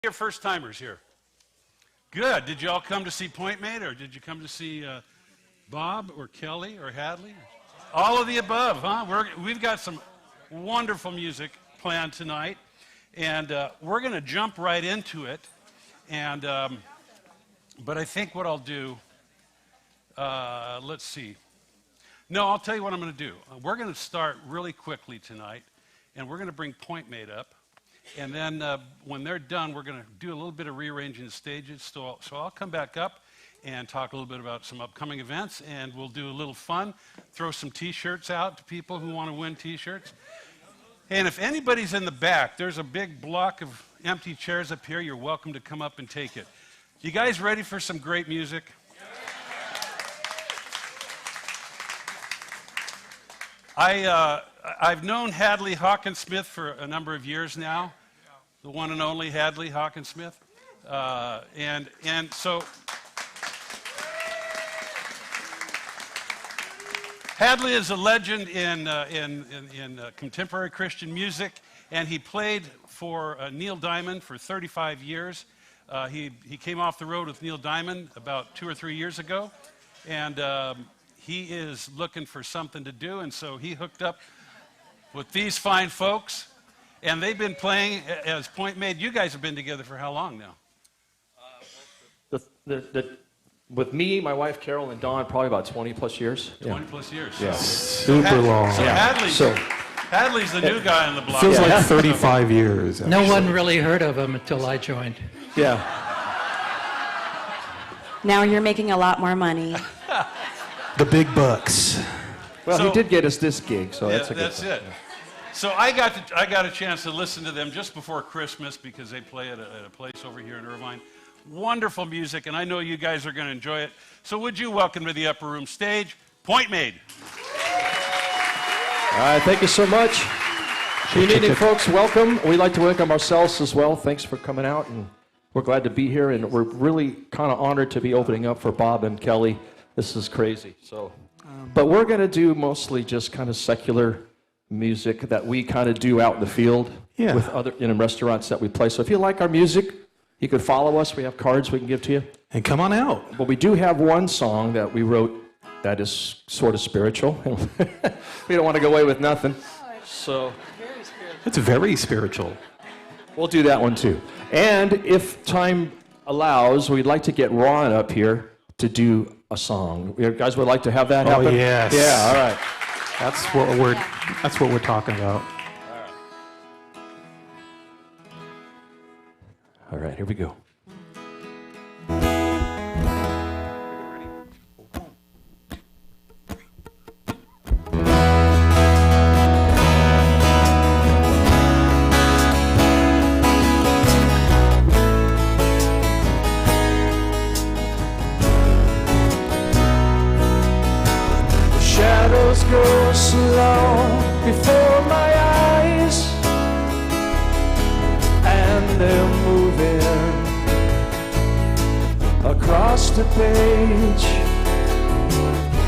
Your first timers here. Good. Did you all come to see PointMade, or did you come to see Bob or Kelly or Hadley? All of the above, huh? We've got some wonderful music planned tonight, and we're going to jump right into it. And but I think what I'll do, let's see. No, I'll tell you what I'm going to do. We're going to start really quickly tonight, and we're going to bring PointMade up. And then when they're done, we're going to do a little bit of rearranging the stages. So I'll come back up and talk a little bit about some upcoming events, and we'll do a little fun, throw some T-shirts out to people who want to win T-shirts. And if anybody's in the back, there's a big block of empty chairs up here. You're welcome to come up and take it. You guys ready for some great music? I've known Hadley Hockensmith for a number of years now, the one and only Hadley Hockensmith, and so Hadley is a legend in contemporary Christian music, and he played for Neil Diamond for 35 years. He came off the road with Neil Diamond about 2 or 3 years ago, and he is looking for something to do, and so he hooked up with these fine folks, and they've been playing as PointMade. You guys have been together for how long now? With me, my wife Carol, and Dawn, probably about 20 plus years. 20 plus years. Yeah. Super long. So Hadley's the new guy on the block. Feels like 35 years. Actually. No one really heard of him until I joined. Yeah. Now you're making a lot more money. The big bucks. Well, he did get us this gig, so yeah, that's a good that's thing. it. So I got a chance to listen to them just before Christmas because they play at a place over here in Irvine. Wonderful music, and I know you guys are going to enjoy it. So would you welcome to the upper room stage, PointMade. All right, thank you so much. Good evening, folks. Welcome. We'd like to welcome ourselves as well. Thanks for coming out, and we're glad to be here, and we're really kind of honored to be opening up for Bob and Kelly. This is crazy. So, but we're going to do mostly just kind of secular music that we kind of do out in the field with other in restaurants that we play. So if you like our music, you can follow us. We have cards we can give to you. And come on out. But we do have one song that we wrote that is sort of spiritual. We don't want to go away with nothing. So It's very spiritual. we'll do that one too. And if time allows, we'd like to get Ron up here to do a song. You guys would like to have that happen? Oh, yes. Yeah, all right. That's what we're talking about. All right, here we go. Go slow before my eyes, and they're moving across the page.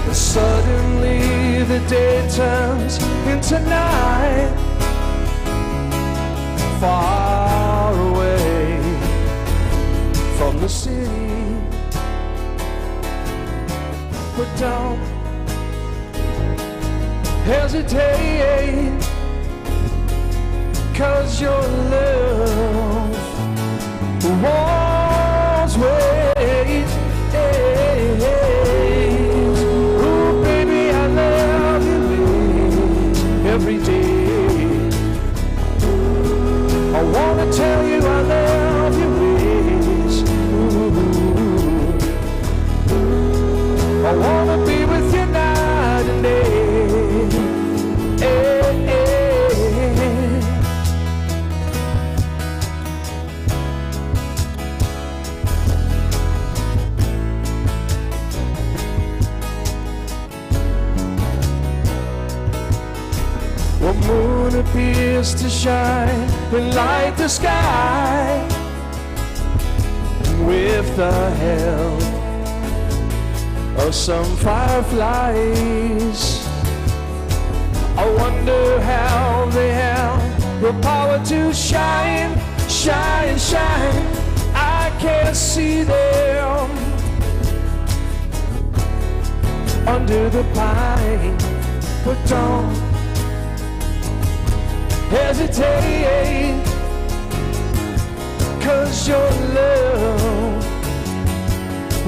And suddenly the day turns into night, far away from the city. But don't hesitate, 'cause your love won't wait. Ooh, baby, I love you every day. I wanna tell you I love your ways. Ooh, I wanna be with you night and day. The moon appears to shine and light the sky with the help of some fireflies. I wonder how they have the power to shine, shine, shine see them under the pine, but don't hesitate, 'cause your love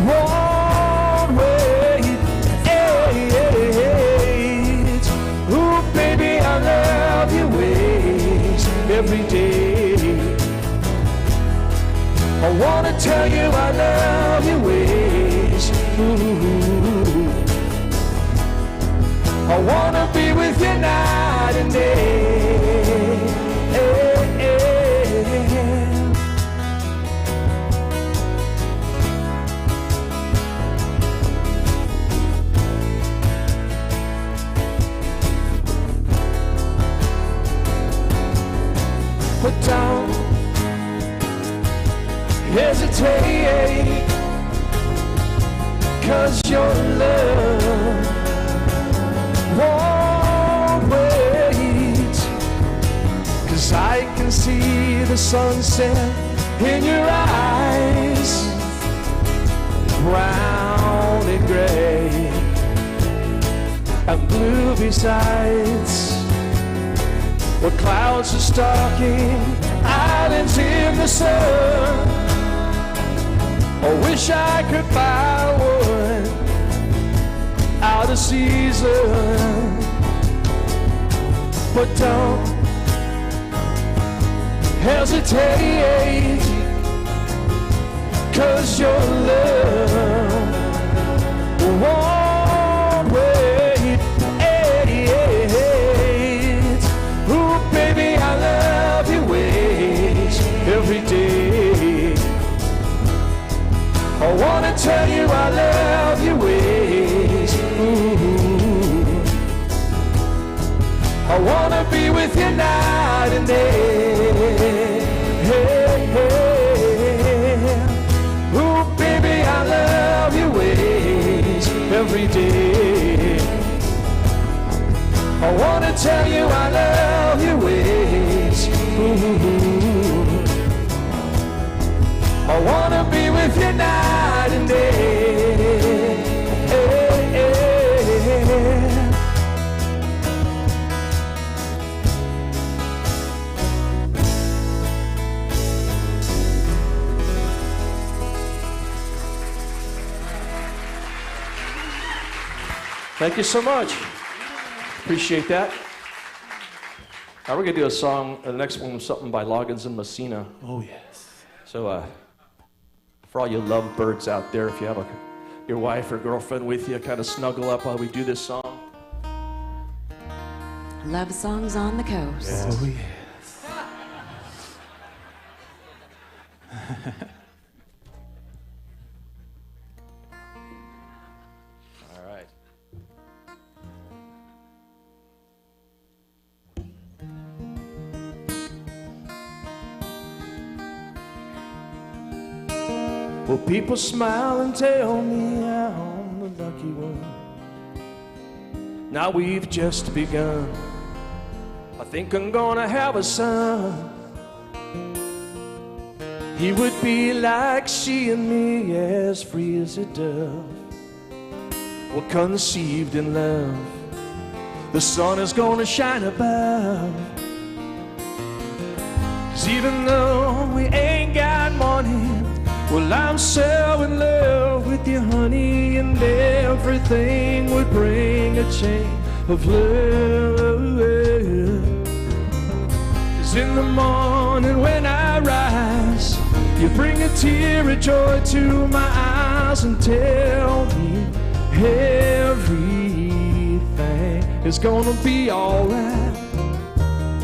won't wait. Ooh, baby, I love your ways every day. I wanna tell you I love your ways. Ooh, I wanna be with you night and day. But don't hesitate, 'cause your love won't wait. 'Cause I can see the sunset in your eyes, brown and gray and blue besides, where clouds are stalking islands in the sun. I wish I could buy one out of season, but don't hesitate, 'cause your love won't wait. Ooh, baby, I love your ways every day. I wanna tell you I love your ways. Ooh, I wanna be with you night and day. Ooh, baby, I love your ways every day. I wanna tell you I love your ways. Ooh, I wanna be with you night and day. Thank you so much. Appreciate that. Now we're gonna do a song. The next one was something by Loggins and Messina. Oh, yes. So, for all you love birds out there, if you have your wife or girlfriend with you, kind of snuggle up while we do this song. Love songs on the coast. Yes. Oh, yes. All right. Well, people smile and tell me I'm the lucky one. Now we've just begun. I think I'm gonna have a son. He would be like she and me, as free as a dove. We're conceived in love. The sun is gonna shine above. 'Cause even though we ain't got money, well, I'm so in love with you, honey, and everything would bring a chain of love. 'Cause in the morning when I rise, you bring a tear of joy to my eyes and tell me everything is gonna be alright.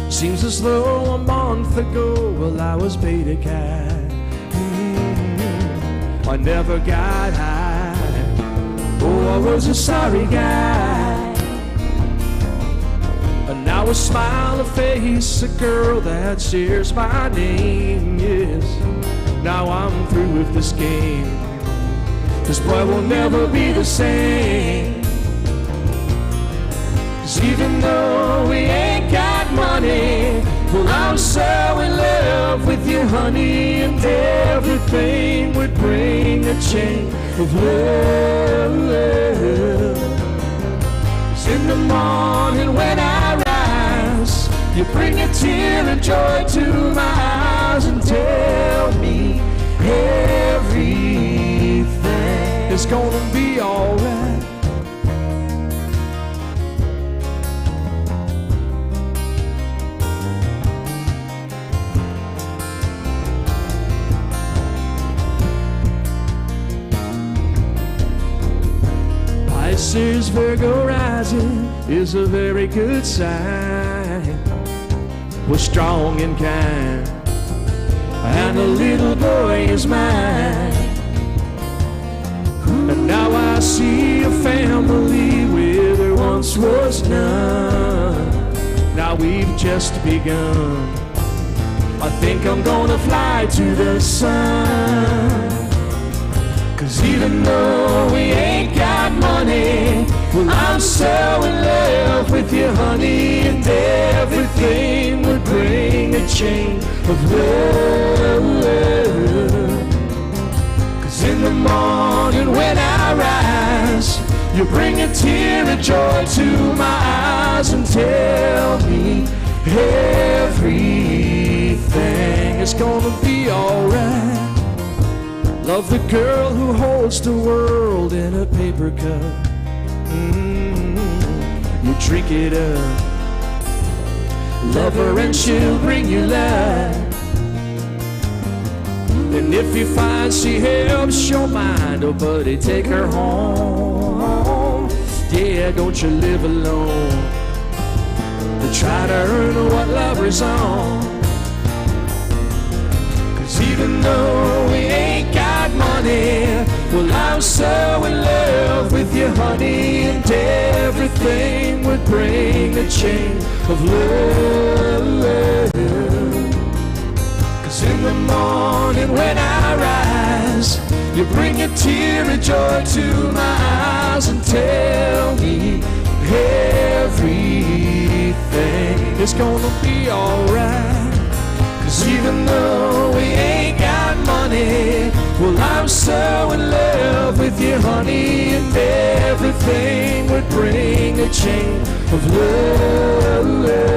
Seems as though a month ago, well, I was beta cat. I never got high. Oh, I was a sorry guy. And now a smile, a face, a girl that shares my name. Yes, now I'm through with this game. This boy will never be the same. 'Cause even though we ain't got money, well, I'm so in love with you, honey, and everything would bring a chain of love. 'Cause in the morning when I rise, you bring a tear of joy to my eyes and tell me everything is gonna be alright. Pisces, Virgo rising is a very good sign. We're strong and kind, and the little boy is mine. And now I see a family where there once was none. Now we've just begun. I think I'm gonna fly to the sun. 'Cause even though we ain't got money, well, I'm so in love with you, honey, and everything would bring a chain of love. 'Cause in the morning when I rise, you bring a tear of joy to my eyes and tell me everything is gonna be alright. Love the girl who holds the world in a paper cup. You drink it up. Love her and she'll bring you love. And if you find she helps your mind, oh buddy, take her home. Yeah, don't you live alone. To try to earn what lovers on. 'Cause even though we ain't got money, well, I'm so in love with you, honey, and everything would bring a chain of love. 'Cause in the morning when I rise, you bring a tear of joy to my eyes and tell me everything is gonna be alright. 'Cause even though we ain't got money, well, I'm so in love with you, honey, and everything would bring a chain of love.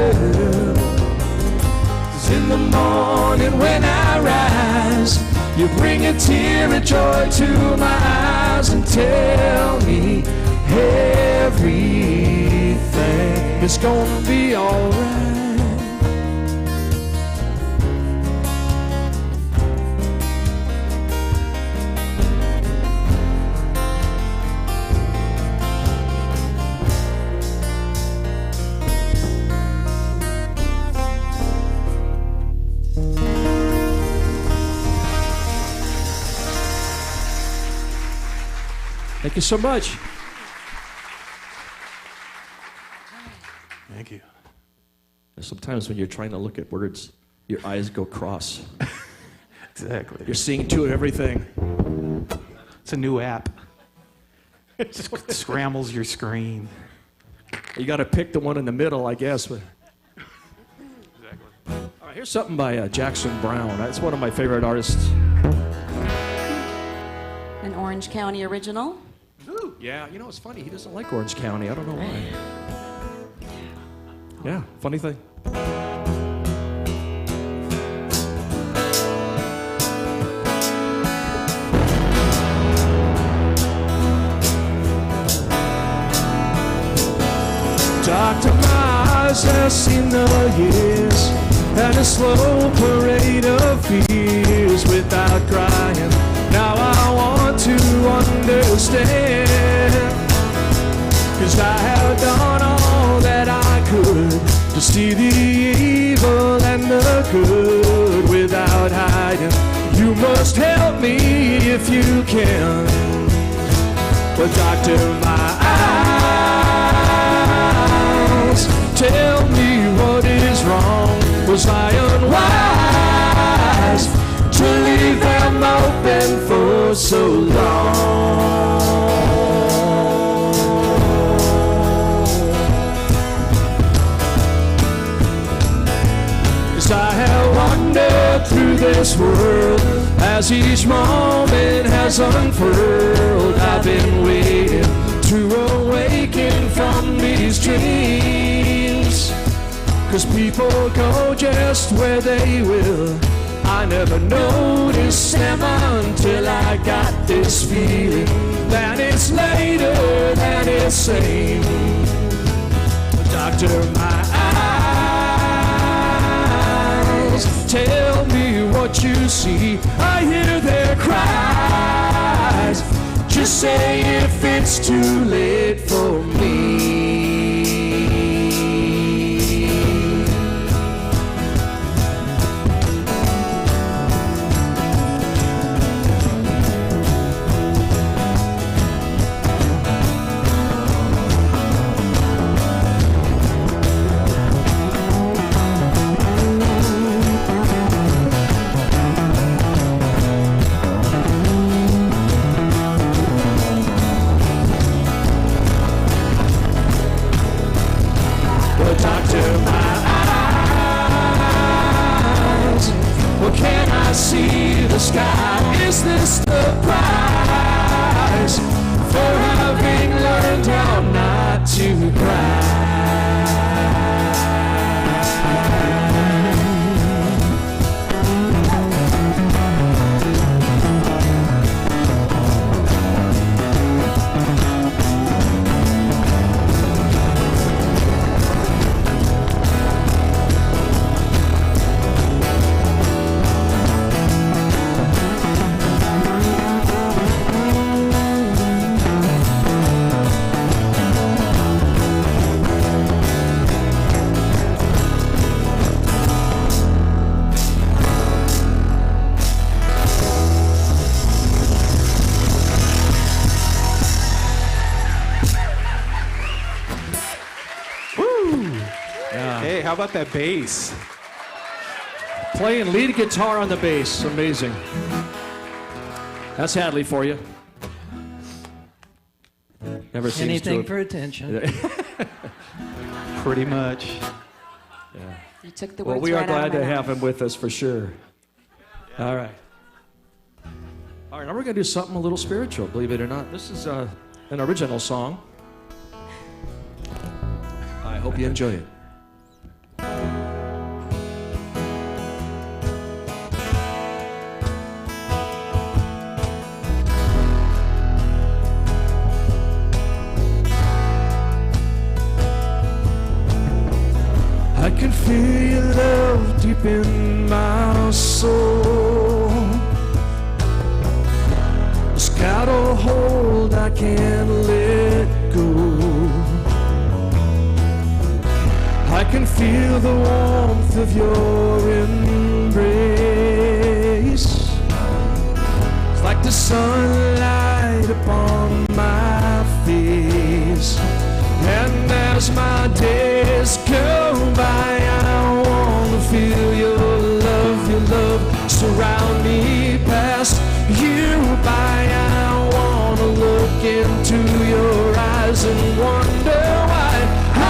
'Cause in the morning when I rise, you bring a tear of joy to my eyes and tell me everything is gonna be alright. Thank you so much. Thank you. Sometimes when you're trying to look at words, your eyes go cross. Exactly. You're seeing two of everything. It's a new app. It scrambles your screen. You got to pick the one in the middle, I guess. But... Exactly. All right, here's something by Jackson Browne. That's one of my favorite artists. An Orange County original. Ooh, yeah, you know, it's funny. He doesn't like Orange County. I don't know why. Yeah, funny thing. Doctor, my eyes have seen the years and a slow parade of fears without crying. Now I want to understand, 'cause I have done all that I could to see the evil and the good without hiding. You must help me if you can. But doctor, my eyes tell me what is wrong. Was I unwise to leave them open for so long? As I have wandered through this world, as each moment has unfurled, I've been waiting to awaken from these dreams. 'Cause people go just where they will. I never noticed them until I got this feeling that it's later than it seems. Doctor, my eyes tell me what you see. I hear their cries. Just say if it's too late for me. See the sky. Is this the prize for having learned how not to cry? Hey, how about that bass? Playing lead guitar on the bass. Amazing. That's Hadley for you. Never seems Anything to for attention. Pretty much. You took the Well, words we are right out glad of to my have mouth. him with us for sure. All right. All right, now we're going to do something a little spiritual, believe it or not. This is an original song. I hope you enjoy it. I can feel your love deep in my soul. It's got a hold I can't let go. I can feel the warmth of your embrace. It's like the sunlight upon my face. And as my days go by, I want to feel your love surround me, pass you by. I want to look into your eyes and wonder why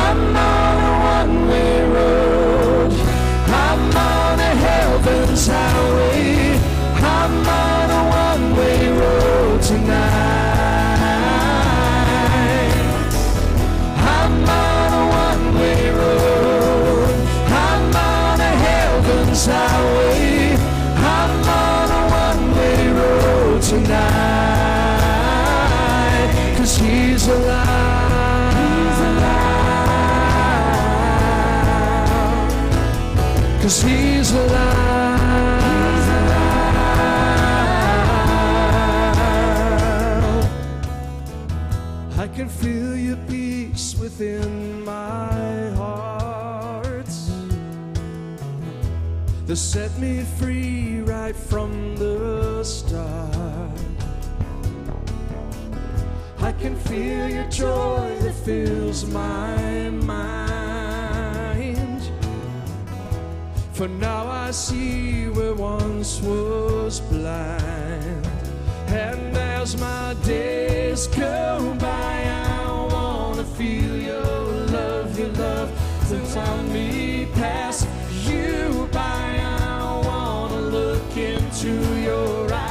I'm on a one-way road. I'm on a heaven's highway. I'm on a one-way road tonight. I'm on a one-way road. I'm on a heaven's highway. I'm on a one-way road tonight. 'Cause he's alive. He's alive. 'Cause he's alive. He's alive. I can feel your peace within my heart that set me free right from the start. I can feel your joy that fills my mind. For now I see where once was blind. And as my days go by, I wanna feel your love that's on me, pass you by. I wanna look into your eyes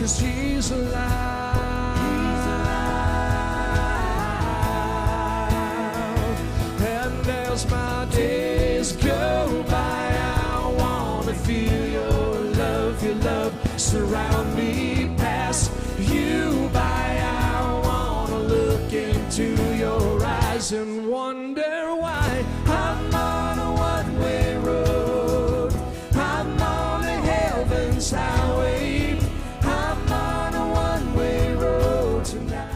'cause he's alive. And as my days go by, I wanna feel your love surround me, pass you by. I wanna look into your eyes and wonder why I'm on a one-way road. I'm on a heaven's highway. I'm on a one-way road tonight.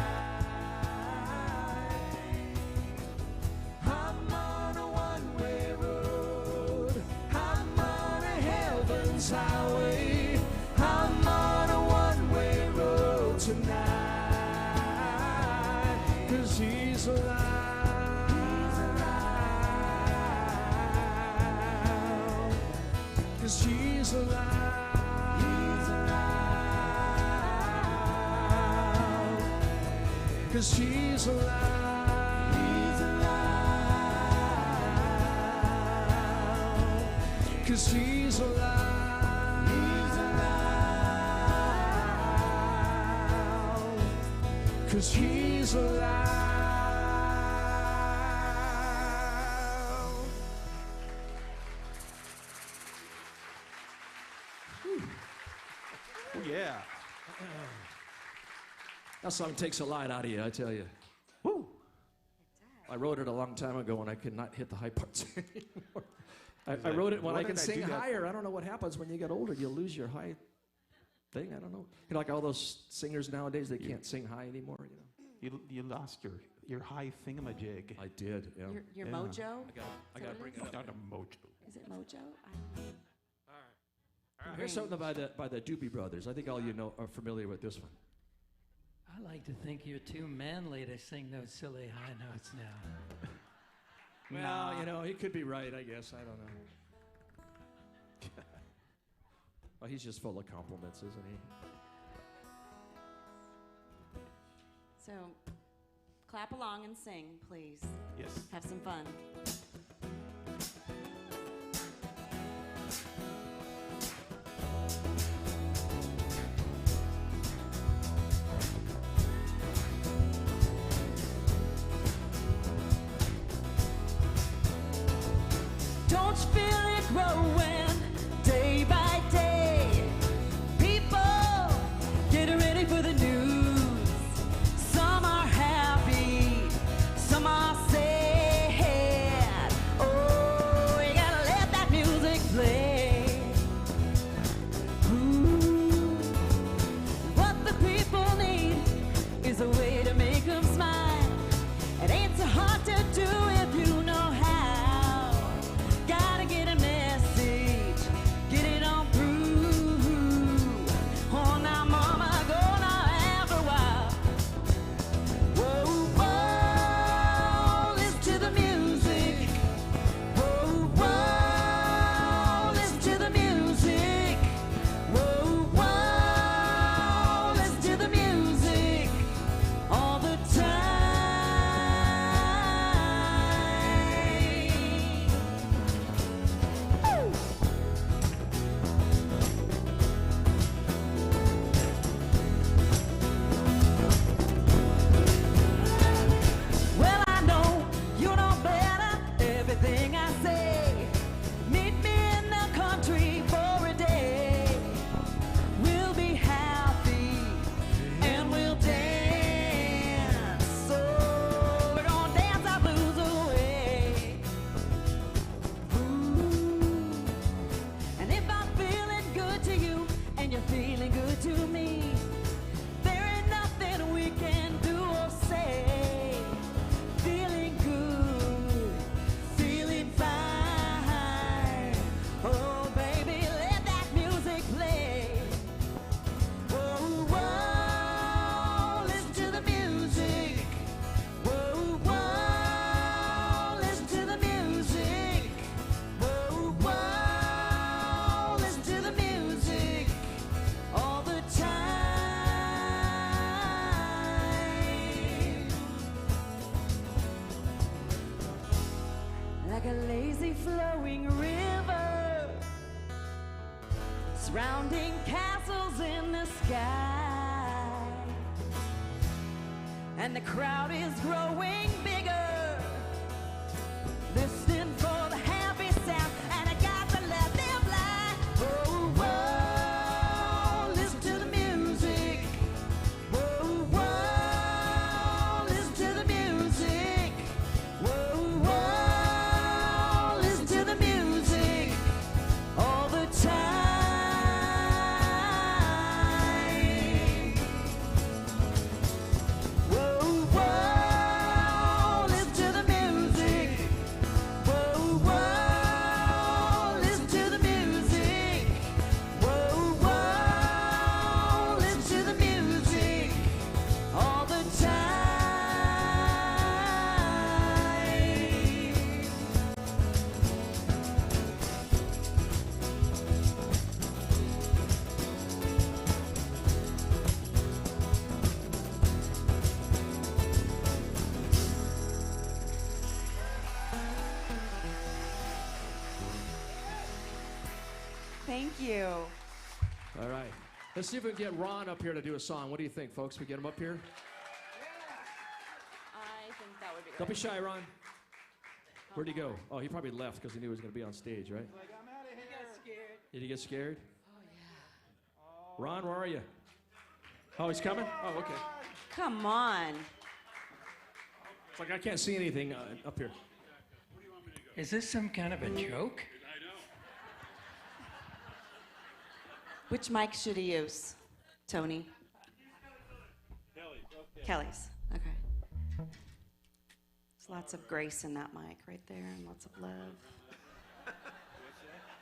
I'm on a one-way road. I'm on a heaven's highway. I'm on a one-way road tonight. 'Cause he's alive. He's alive. 'Cause he's alive. He's alive. 'Cause he's alive. He's alive. 'Cause he's alive. He's alive. 'Cause he's alive. Oh, yeah. That song takes a lot out of you, I tell you. Woo. I wrote it a long time ago when I could not hit the high parts anymore. I wrote it when What I could did I sing do that higher. I don't know what happens when you get older. You lose your high thing. I don't know. You know, like all those singers nowadays, they can't sing high anymore. You know. You lost your high thingamajig. I did. Yeah. Your Yeah. mojo? I got to bring it up. Not a mojo. Is it mojo? Here's something by the Doobie Brothers. I think all you know are familiar with this one. I like to think you're too manly to sing those silly high notes now. Well, you know, he could be right, I guess. I don't know. Well, he's just full of compliments, isn't he? So, clap along and sing, please. Yes. Have some fun. Don't you feel it growing day by day? People getting ready for the news. Some are happy, some are sad. Oh, you gotta let that music play. Ooh. What the people need is a way to make them smile. It ain't so hard to do if you know how. Gotta get a message, get it on through. Oh, now, mama, gonna have a while. Whoa, whoa, listen to the music. Whoa, whoa, listen to the music. Whoa, whoa, listen to the music all the time. Well, I know you know better everything I say. Meet me in the country for a day. We'll be happy and we'll dance. So we're gonna dance our blues away. Ooh. And if I'm feeling good to you and you're feeling good to me, there ain't nothing we can do or say. Feeling good, feeling fine. Oh, baby, let that music play. Whoa, whoa, listen to the music. Whoa, whoa, listen to the music. Whoa, whoa, listen to the music all the time. Like a lazy flowing river, surrounding castles in the sky. and the crowd is growing bigger. Listening for the happy sound, and I got to let them fly. Whoa, whoa, listen to the music. Whoa, whoa, listen to the music. Whoa, whoa, listen to the music all the time. Whoa, whoa, listen to the music. Whoa, whoa, listen to the music. Whoa, whoa, listen to the music all the time. Thank you. All right. Let's see if we can get Ron up here to do a song. What do you think, folks? We get him up here? I think that would be Don't be shy, Ron. Where'd he go? Oh, he probably left because he knew he was going to be on stage, right? Did he get scared? Oh, yeah. Ron, where are you? Oh, he's coming? Oh, okay. Come on. It's like I can't see anything up here. Is this some kind of a joke? Which mic should he use? Tony? Kelly's. Okay. There's lots of grace in that mic right there and lots of love.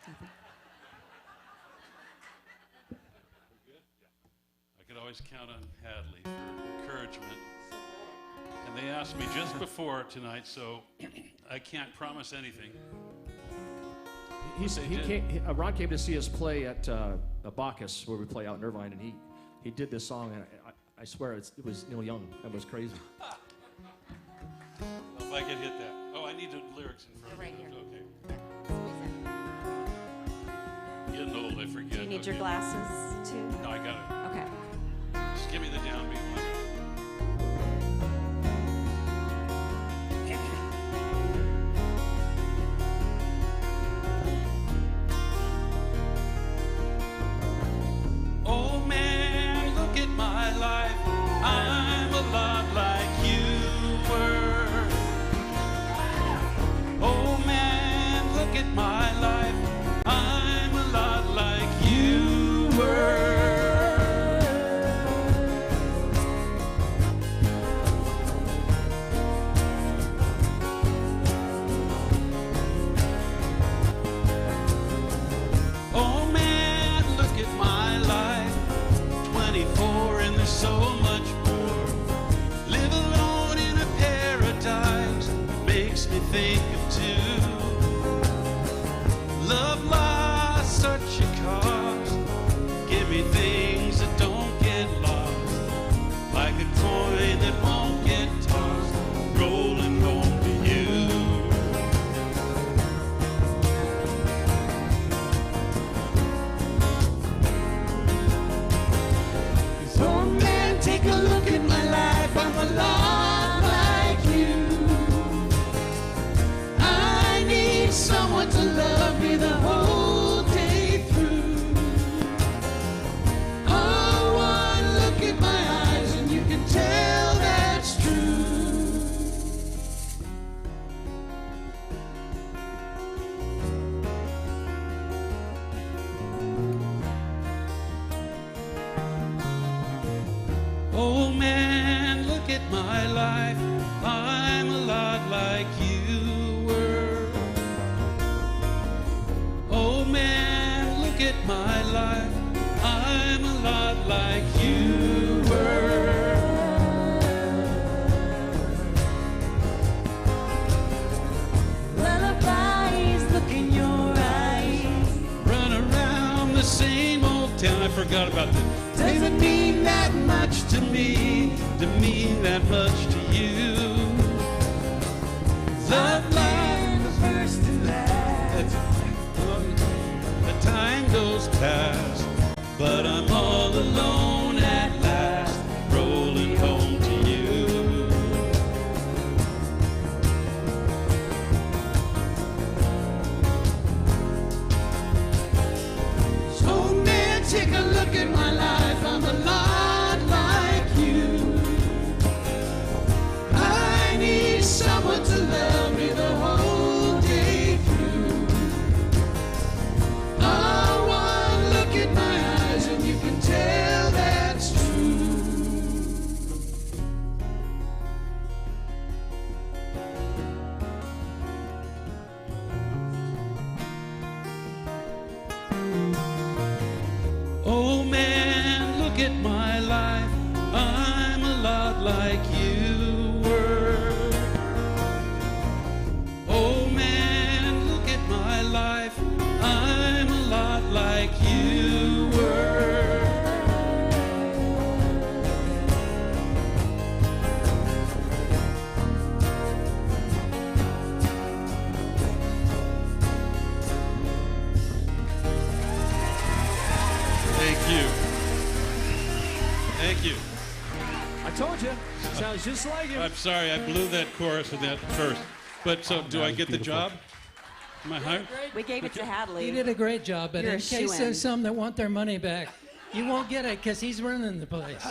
Nothing. I could always count on Hadley for encouragement. And they asked me just before tonight, so I can't promise anything. Ron came to see us play at Bacchus, where we play out in Irvine, and he did this song, and I swear it was Neil Young. That was crazy. Well, if I could hit that. Oh, I need the lyrics in front of me. Right here. Okay. Getting old, I forget. Do you need your glasses too? No, I got it. Okay. Just give me the downbeat one. Oh man, look at my life. I'm a lot like you were. Oh man, look at my life. I'm a lot like you were. Oh man, look at my life. 24 and there's so much more. Live alone in a paradise makes me think of two. Love lies such a cost. Give me things that don't get lost, like a coin that won't get tossed, rolling home to you. Oh man, take a look at my life. I'm a lot like you. I need someone to love me the whole day through. Oh, one look at my eyes and you can tell that's true. Oh man, look at my life. I'm a lot like you were. Oh man, look at my life. I'm a lot like you were. Lullabies look in your eyes. Run around the same old town. I forgot about that. Doesn't mean that much to me, to mean that much to you. Love like the first and last. The time goes past, but I'm all alone at last, rolling home to you. my life, I'm a lot like you were. Oh man, look at my life, I'm a lot like you were. Thank you. Thank you. I told you. Sounds just like him. I'm sorry, I blew that chorus with that first. But so, do I get the job? Am I hired? We gave it to Hadley. You did a great job, but You're in a case shoo-in. there's some that want their money back, you won't get it because he's running the place.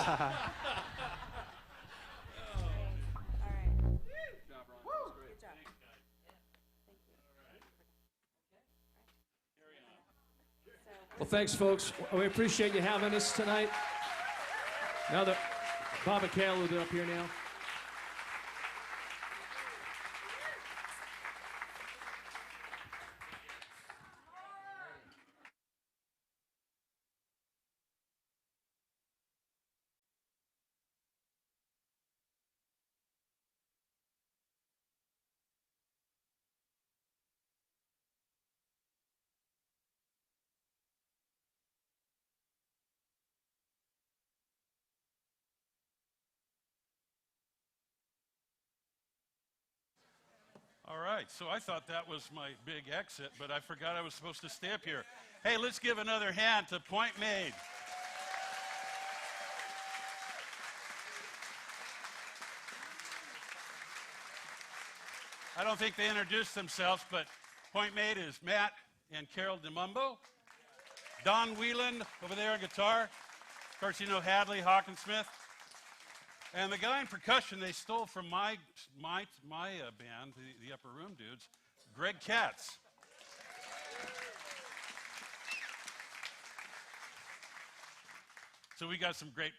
Well, thanks, folks. We appreciate you having us tonight. Now that Bob and Caleb are up here now. All right, so I thought that was my big exit, but I forgot I was supposed to stay up here. Hey, let's give another hand to PointMade. I don't think they introduced themselves, but PointMade is Matt and Carol DeMumbo. Don Whelan over there on guitar. Of course, you know Hadley Hockensmith. And the guy in percussion they stole from my band, the Upper Room dudes, Greg Katz. So we got some great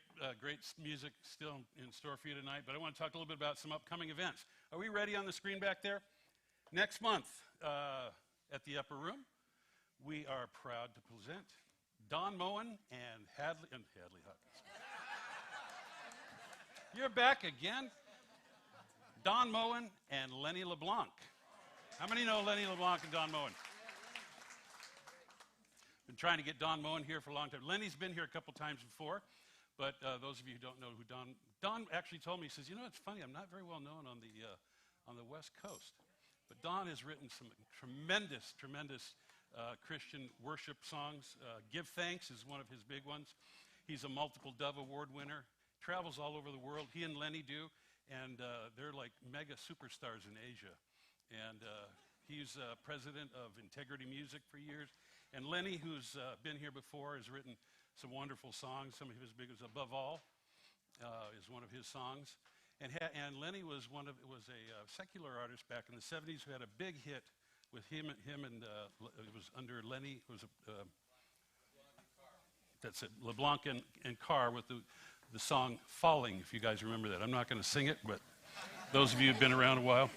music still in store for you tonight, but I want to talk a little bit about some upcoming events. Are we ready on the screen back there? Next month at the Upper Room, we are proud to present Don Moen and Hadley Hockensmith. You're back again. Don Moen and Lenny LeBlanc. How many know Lenny LeBlanc and Don Moen? Been trying to get Don Moen here for a long time. Lenny's been here a couple times before, but those of you who don't know who Don actually told me, he says, you know, it's funny, I'm not very well known on the West Coast, but Don has written some tremendous Christian worship songs. Give Thanks is one of his big ones. He's a multiple Dove Award winner. Travels all over the world. He and Lenny do, and they're like mega superstars in Asia. And he's president of Integrity Music for years. And Lenny, who's been here before, has written some wonderful songs. Some of his biggest, Above All, is one of his songs. And Lenny was a secular artist back in the 70s who had a big hit with him and it was under Lenny. It was that's it, LeBlanc and Carr with the song Falling, if you guys remember that. I'm not going to sing it, but those of you who've been around a while.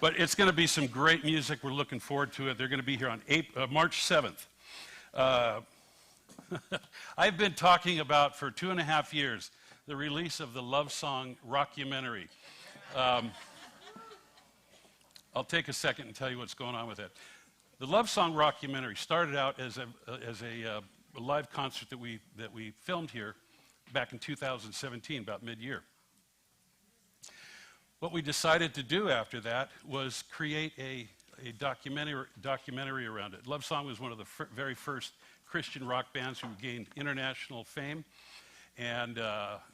But it's going to be some great music. We're looking forward to it. They're going to be here on March 7th. I've been talking about for 2.5 years the release of the Love Song Rockumentary. I'll take a second and tell you what's going on with it. The Love Song Rockumentary started out as a live concert that we filmed here back in 2017, about mid-year. What we decided to do after that was create a documentary around it. Love Song was one of the very first Christian rock bands who gained international fame, and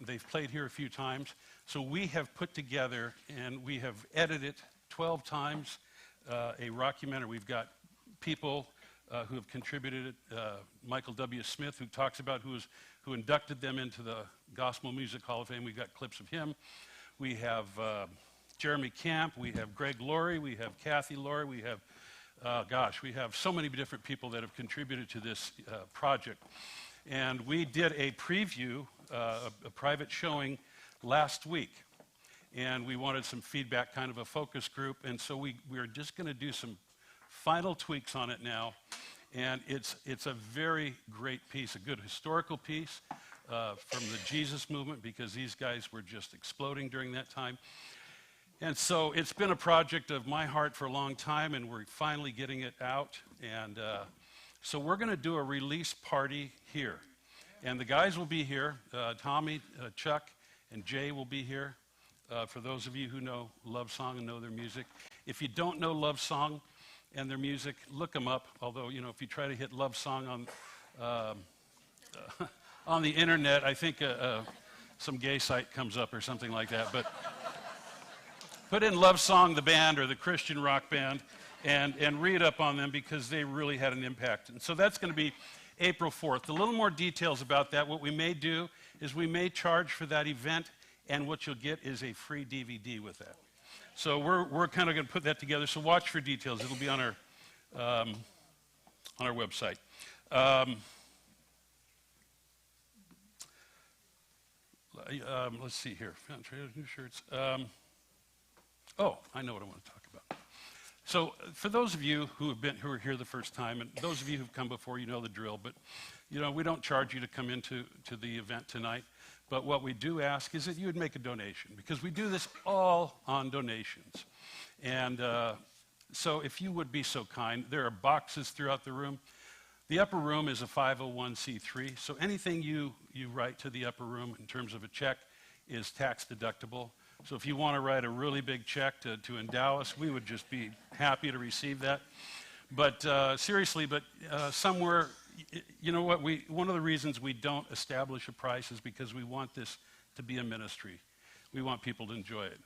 they've played here a few times. So we have put together, and we have edited 12 times a rockumentary. We've got people who have contributed it. Michael W. Smith, who talks about who inducted them into the Gospel Music Hall of Fame. We've got clips of him. We have Jeremy Camp. We have Greg Laurie. We have Kathy Laurie. We have, we have so many different people that have contributed to this project. And we did a preview, a private showing last week. And we wanted some feedback, kind of a focus group. And so we're just going to do some final tweaks on it now. And it's a very great piece, a good historical piece from the Jesus movement, because these guys were just exploding during that time. And so it's been a project of my heart for a long time, and we're finally getting it out. And so we're going to do a release party here. And the guys will be here. Tommy, Chuck, and Jay will be here. For those of you who know Love Song and know their music. If you don't know Love Song and their music, look them up. Although, you know, if you try to hit Love Song on the internet, I think some gay site comes up or something like that. But put in Love Song, the band, or the Christian rock band, and read up on them, because they really had an impact. And so that's going to be April 4th. A little more details about that. What we may do is we may charge for that event, and what you'll get is a free DVD with that. So we're kind of going to put that together. So watch for details. It'll be on our website. Let's see here. New shirts. Oh, I know what I want to talk about. So for those of you who are here the first time, and those of you who've come before, you know the drill. But you know, we don't charge you to come into the event tonight. But what we do ask is that you would make a donation, because we do this all on donations. And so if you would be so kind, there are boxes throughout the room. The upper room is a 501c3, so anything you write to the upper room in terms of a check is tax deductible. So if you want to write a really big check to endow us, we would just be happy to receive that. But seriously, somewhere, you know what, one of the reasons we don't establish a price is because we want this to be a ministry. We want people to enjoy it.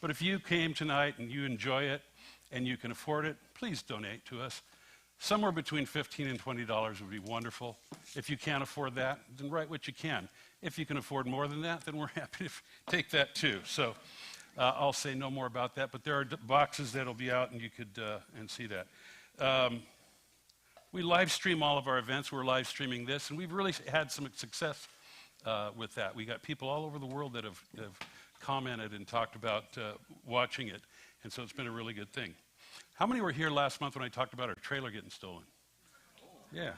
But if you came tonight and you enjoy it and you can afford it, please donate to us. Somewhere between $15 and $20 would be wonderful. If you can't afford that, then write what you can. If you can afford more than that, then we're happy to take that too. So I'll say no more about that, but there are boxes that'll be out, and you could and see that. We live stream all of our events. We're live streaming this, and we've really had some success with that. We got people all over the world that have commented and talked about watching it, and so it's been a really good thing. How many were here last month when I talked about our trailer getting stolen? Yeah.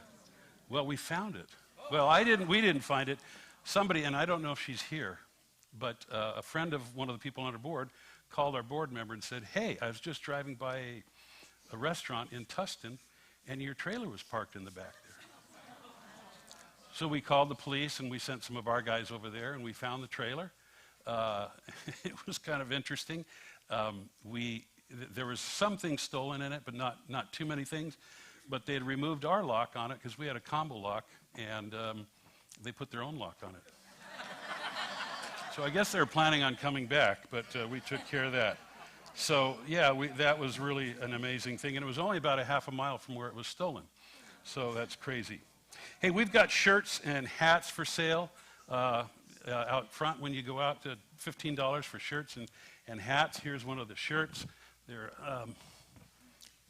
Well, we found it. Well, we didn't find it. Somebody, and I don't know if she's here, but a friend of one of the people on our board called our board member and said, "Hey, I was just driving by a restaurant in Tustin, and your trailer was parked in the back there." So we called the police, and we sent some of our guys over there, and we found the trailer. It was kind of interesting. There was some things stolen in it, but not too many things. But they had removed our lock on it because we had a combo lock, and they put their own lock on it. So I guess they were planning on coming back, but we took care of that. So yeah, that was really an amazing thing, and it was only about a half a mile from where it was stolen. So that's crazy. Hey, we've got shirts and hats for sale out front when you go out, to $15 for shirts and hats. Here's one of the shirts.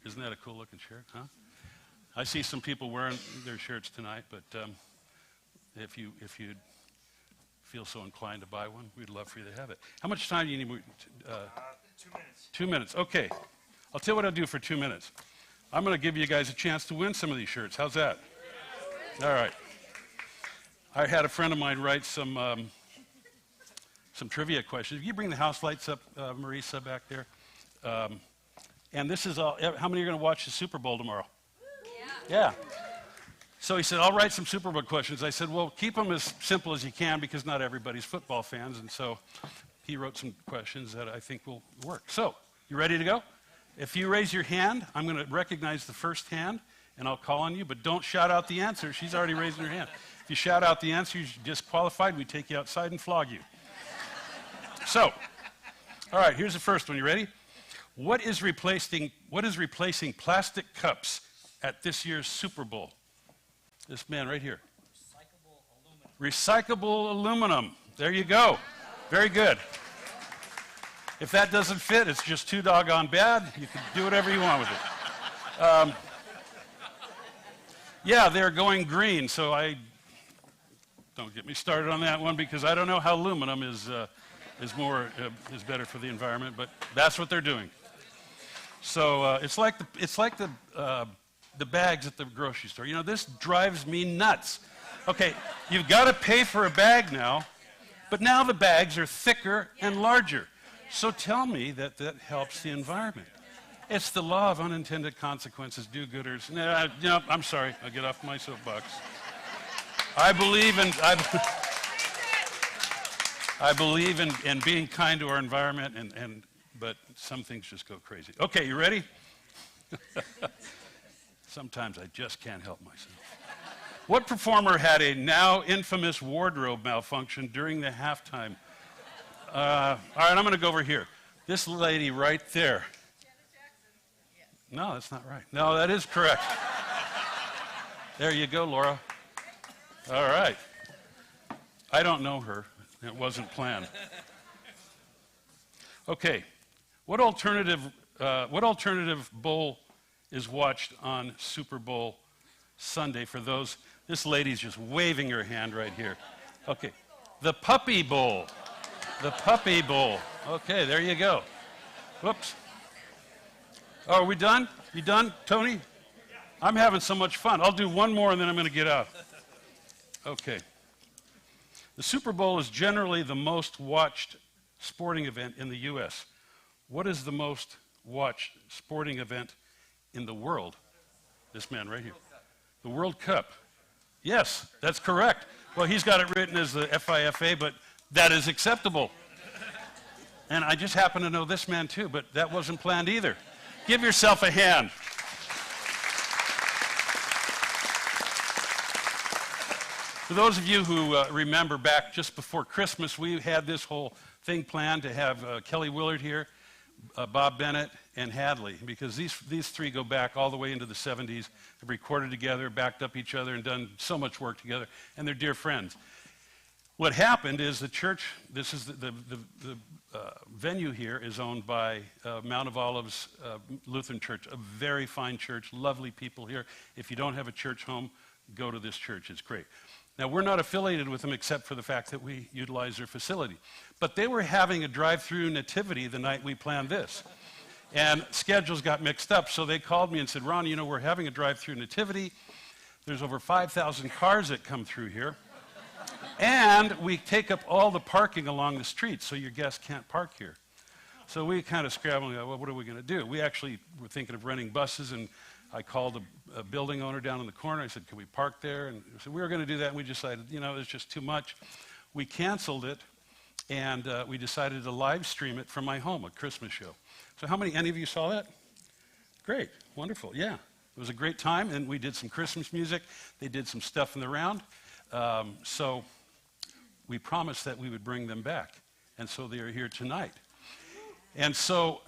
Isn't that a cool looking shirt, huh? I see some people wearing their shirts tonight, but if you'd feel so inclined to buy one, we'd love for you to have it. How much time do you need? 2 minutes. 2 minutes, okay. I'll tell you what I'll do for 2 minutes. I'm going to give you guys a chance to win some of these shirts. How's that? All right. I had a friend of mine write some trivia questions. If you bring the house lights up, Marisa, back there. And this is all. How many are going to watch the Super Bowl tomorrow? Yeah. So he said, "I'll write some Super Bowl questions." I said, "Well, keep them as simple as you can, because not everybody's football fans." And so he wrote some questions that I think will work. So, you ready to go? If you raise your hand, I'm going to recognize the first hand, and I'll call on you, but don't shout out the answer. She's already raising her hand. If you shout out the answer, you're disqualified. We take you outside and flog you. So, all right, here's the first one. You ready? What is replacing plastic cups at this year's Super Bowl? This man right here. Recyclable aluminum. There you go. Very good. If that doesn't fit, it's just too doggone bad. You can do whatever you want with it. Yeah, they're going green, so don't get me started on that one, because I don't know how aluminum is better for the environment, but that's what they're doing. So it's like the bags at the grocery store. You know, this drives me nuts. Okay, you've got to pay for a bag now, but now the bags are thicker and larger. So tell me that that helps the environment. It's the law of unintended consequences, do-gooders. No, I'm sorry, I'll get off my soapbox. I believe in being kind to our environment, but some things just go crazy. Okay, you ready? Sometimes I just can't help myself. What performer had a now infamous wardrobe malfunction during the halftime? All right, I'm going to go over here. This lady right there. No, that's not right. No, that is correct. There you go, Laura. All right. I don't know her. It wasn't planned. Okay. What alternative bowl is watched on Super Bowl Sunday for those? This lady's just waving her hand right here. Okay. The Puppy Bowl. The Puppy Bowl. Okay, there you go. Whoops. Oh, are we done? You done, Tony? I'm having so much fun. I'll do one more and then I'm going to get out. Okay. The Super Bowl is generally the most watched sporting event in the U.S. What is the most watched sporting event in the world? This man right here. The World Cup. Yes, that's correct. Well, he's got it written as the FIFA, but that is acceptable. And I just happen to know this man too, but that wasn't planned either. Give yourself a hand. For those of you who remember back just before Christmas, we had this whole thing planned to have Kelly Willard here, Bob Bennett, and Hadley, because these three go back all the way into the 70s. They've recorded together, backed up each other, and done so much work together, and they're dear friends. What happened is the church, this is the venue here is owned by Mount of Olives Lutheran Church, a very fine church, lovely people here. If you don't have a church home, go to this church, it's great. Now, we're not affiliated with them except for the fact that we utilize their facility. But they were having a drive-through nativity the night we planned this. And schedules got mixed up, so they called me and said, Ron, you know, we're having a drive-through nativity. There's over 5,000 cars that come through here. And we take up all the parking along the street, so your guests can't park here. So we kind of scrambled, well, what are we going to do? We actually were thinking of renting buses, and I called a building owner down in the corner. I said, can we park there? And so we were going to do that, and we decided, you know, it's just too much. We canceled it, and we decided to live stream it from my home, a Christmas show. So any of you saw that? Great, wonderful, yeah. It was a great time, and we did some Christmas music. They did some stuff in the round. So we promised that we would bring them back, and so they are here tonight. And so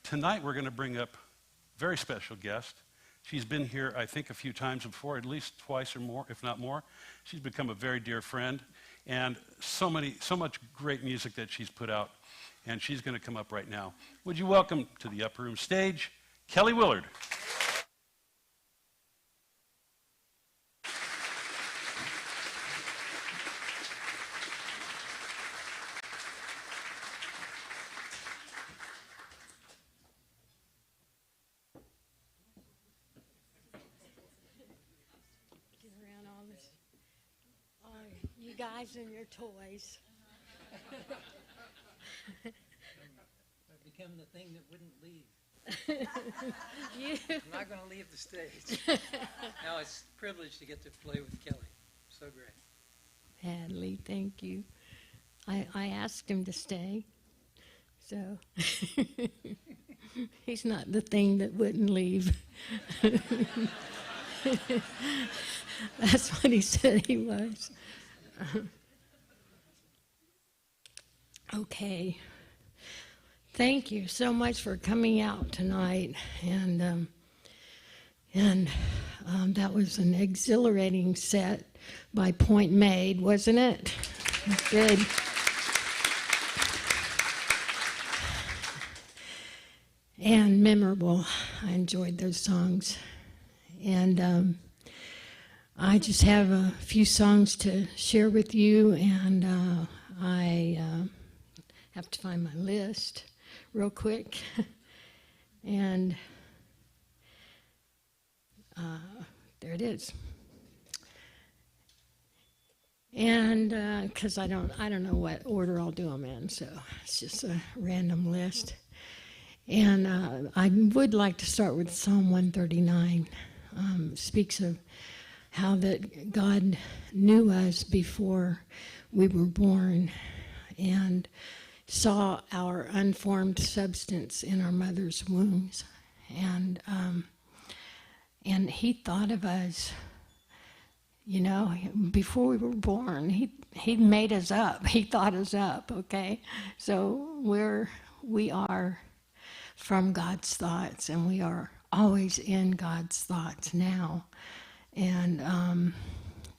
tonight we're going to bring up a very special guest. She's been here, I think, a few times before, at least twice or more, if not more. She's become a very dear friend, and so much great music that she's put out, and she's going to come up right now. Would you welcome to the upper room stage, Kelly Willard. You guys and your toys. I've become the thing that wouldn't leave. I'm not going to leave the stage. Now it's a privilege to get to play with Kelly. So great. Hadley, thank you. I asked him to stay, so he's not the thing that wouldn't leave. That's what he said he was. Okay. Thank you so much for coming out tonight, and that was an exhilarating set by PointMade, wasn't it? Good. And memorable. I enjoyed those songs, and I just have a few songs to share with you, and I have to find my list real quick. And there it is. And because I don't know what order I'll do them in, so it's just a random list. And I would like to start with Psalm 139. Speaks of how that God knew us before we were born and saw our unformed substance in our mother's wombs. And he thought of us, you know, before we were born. He made us up. He thought us up, okay? So we are from God's thoughts, and we are always in God's thoughts now. And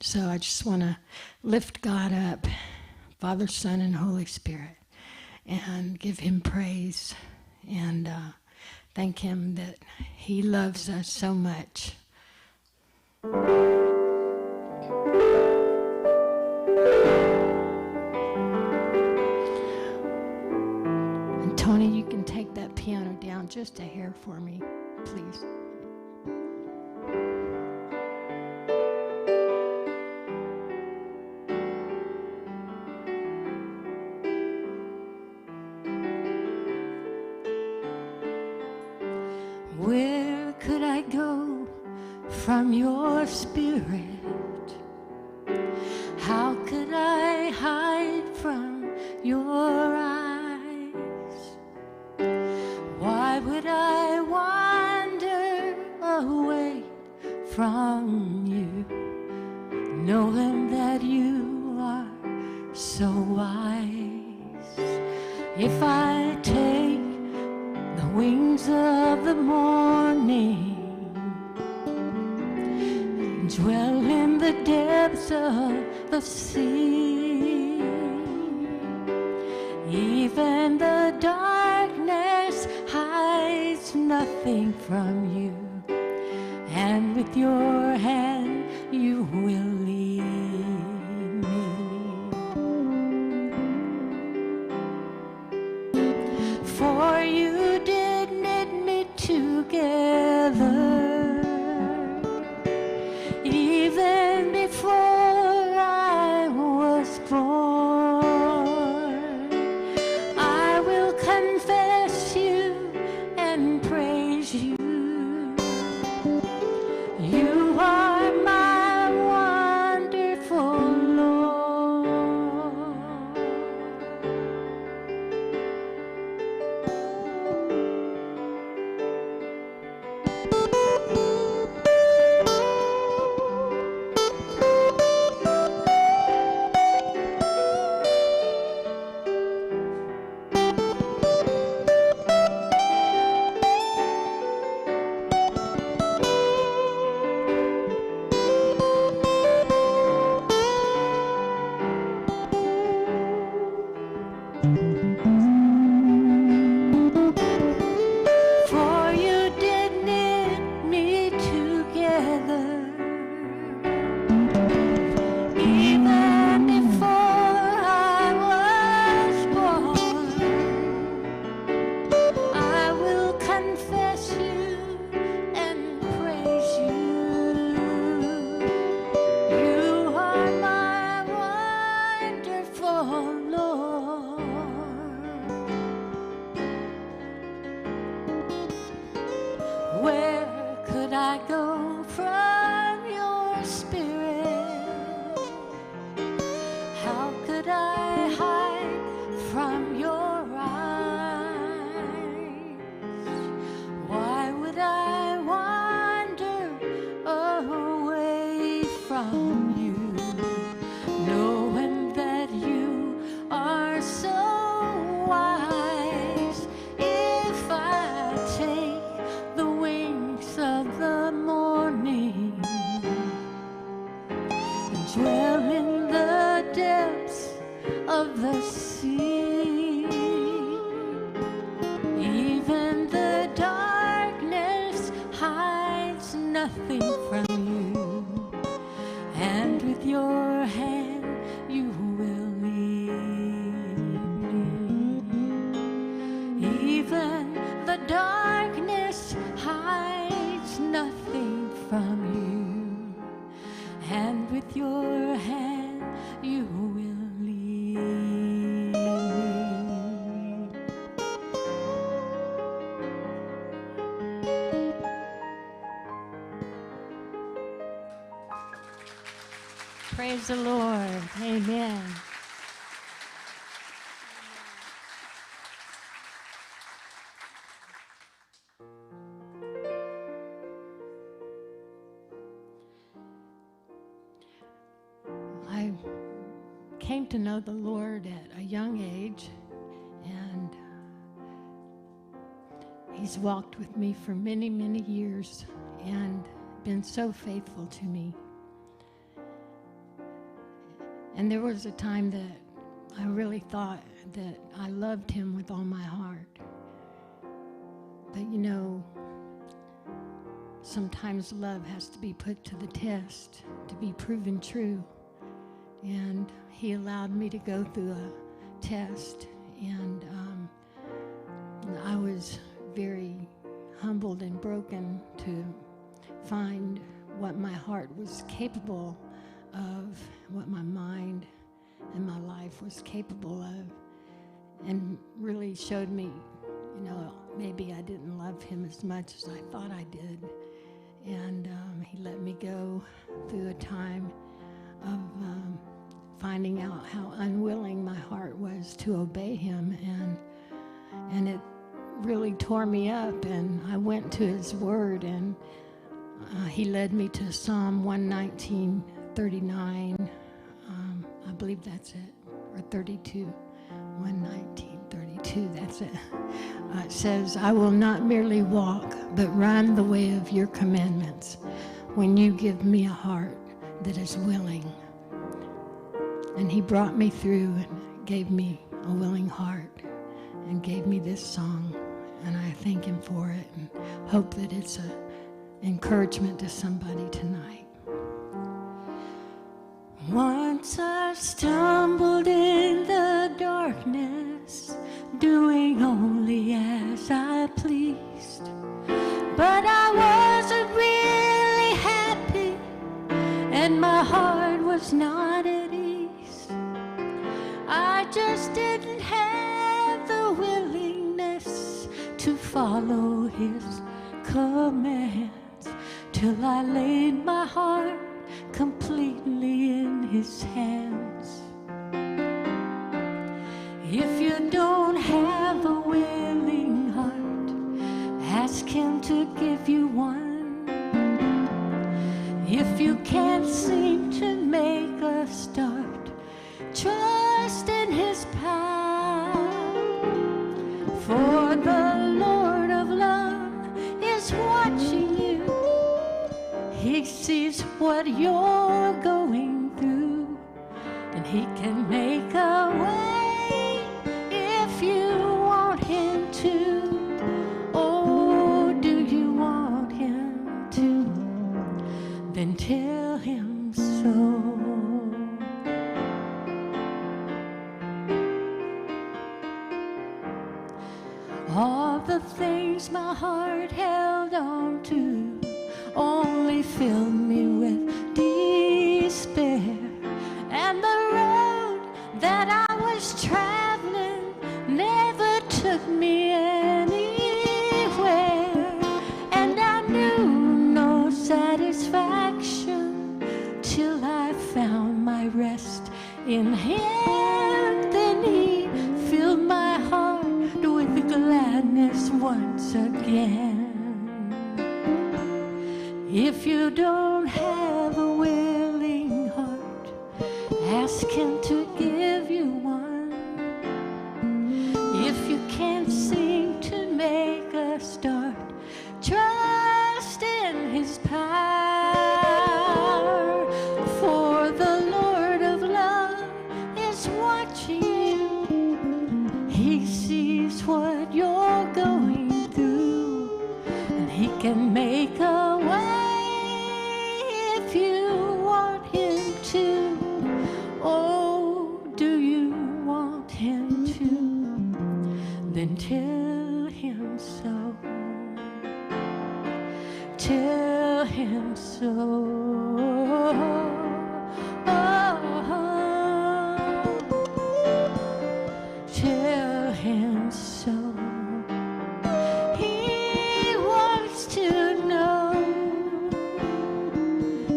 so I just want to lift God up, Father, Son, and Holy Spirit, and give him praise and thank him that he loves us so much. And Tony, you can take that piano down just a hair for me, please. Where could I go from your spirit? How could I hide from your eyes? Why would I wander away from you, knowing that you are so wise? If I take the wings of the morning, dwell in the depths of the sea, even the darkness hides nothing from you, and with your hand you will lead me. For you did knit me together even before I was born. I will confess you and praise you. You are my wonderful Lord. For you did knit me together even before I was born. I will confess you and praise you. You are my wonderful Lord. Where could I go from your spirit? How could I hide from your eyes? Why would I wander away from you, knowing that you are so wise? If I take the wings of the morning and dwell in the depths of the sea, even the darkness hides nothing from you, and with your hand you will lead me. Even the darkness hides nothing from you, and with your hand you Praise the Lord. Amen. I came to know the Lord at a young age, and He's walked with me for many, many years and been so faithful to me. And there was a time that I really thought that I loved Him with all my heart. But you know, sometimes love has to be put to the test to be proven true. And He allowed me to go through a test, and I was very humbled and broken to find what my heart was capable of, what my mind and my life was capable of, and really showed me, you know, maybe I didn't love Him as much as I thought I did. And He let me go through a time of finding out how unwilling my heart was to obey Him, and it really tore me up. And I went to His Word, and He led me to Psalm 119:39. I believe that's it, or 32. 119:32. That's it. It says, "I will not merely walk, but run the way of Your commandments. When You give me a heart that is willing." And He brought me through and gave me a willing heart and gave me this song. And I thank Him for it and hope that it's an encouragement to somebody tonight. Once I stumbled in the darkness, doing only as I pleased. But I wasn't really happy, and my heart was not at ease. I just didn't have the willingness to follow His commands, till I laid my heart completely in His hands. If you don't have a willing heart, ask Him to give you one. If you can't seem to make a start, trust in His power. For the Lord of love is watching you. He sees what you're going through, and He can make a way if you want Him to. Oh, do you want Him to? Then tell Him so. All the things my heart held on to only filled me with despair, and the road that I was traveling never took me anywhere, and I knew no satisfaction till I found my rest in Him. Then He filled my heart with gladness once again. If you don't have a willing heart, ask Him to give you one. If you can't seem to make a start, trust in His power. For the Lord of love is watching you. He sees what you're going through, and He can make a way if you want Him to. Oh, do you want Him to? Then tell Him so. Tell Him so. Tell Him so. He wants to know.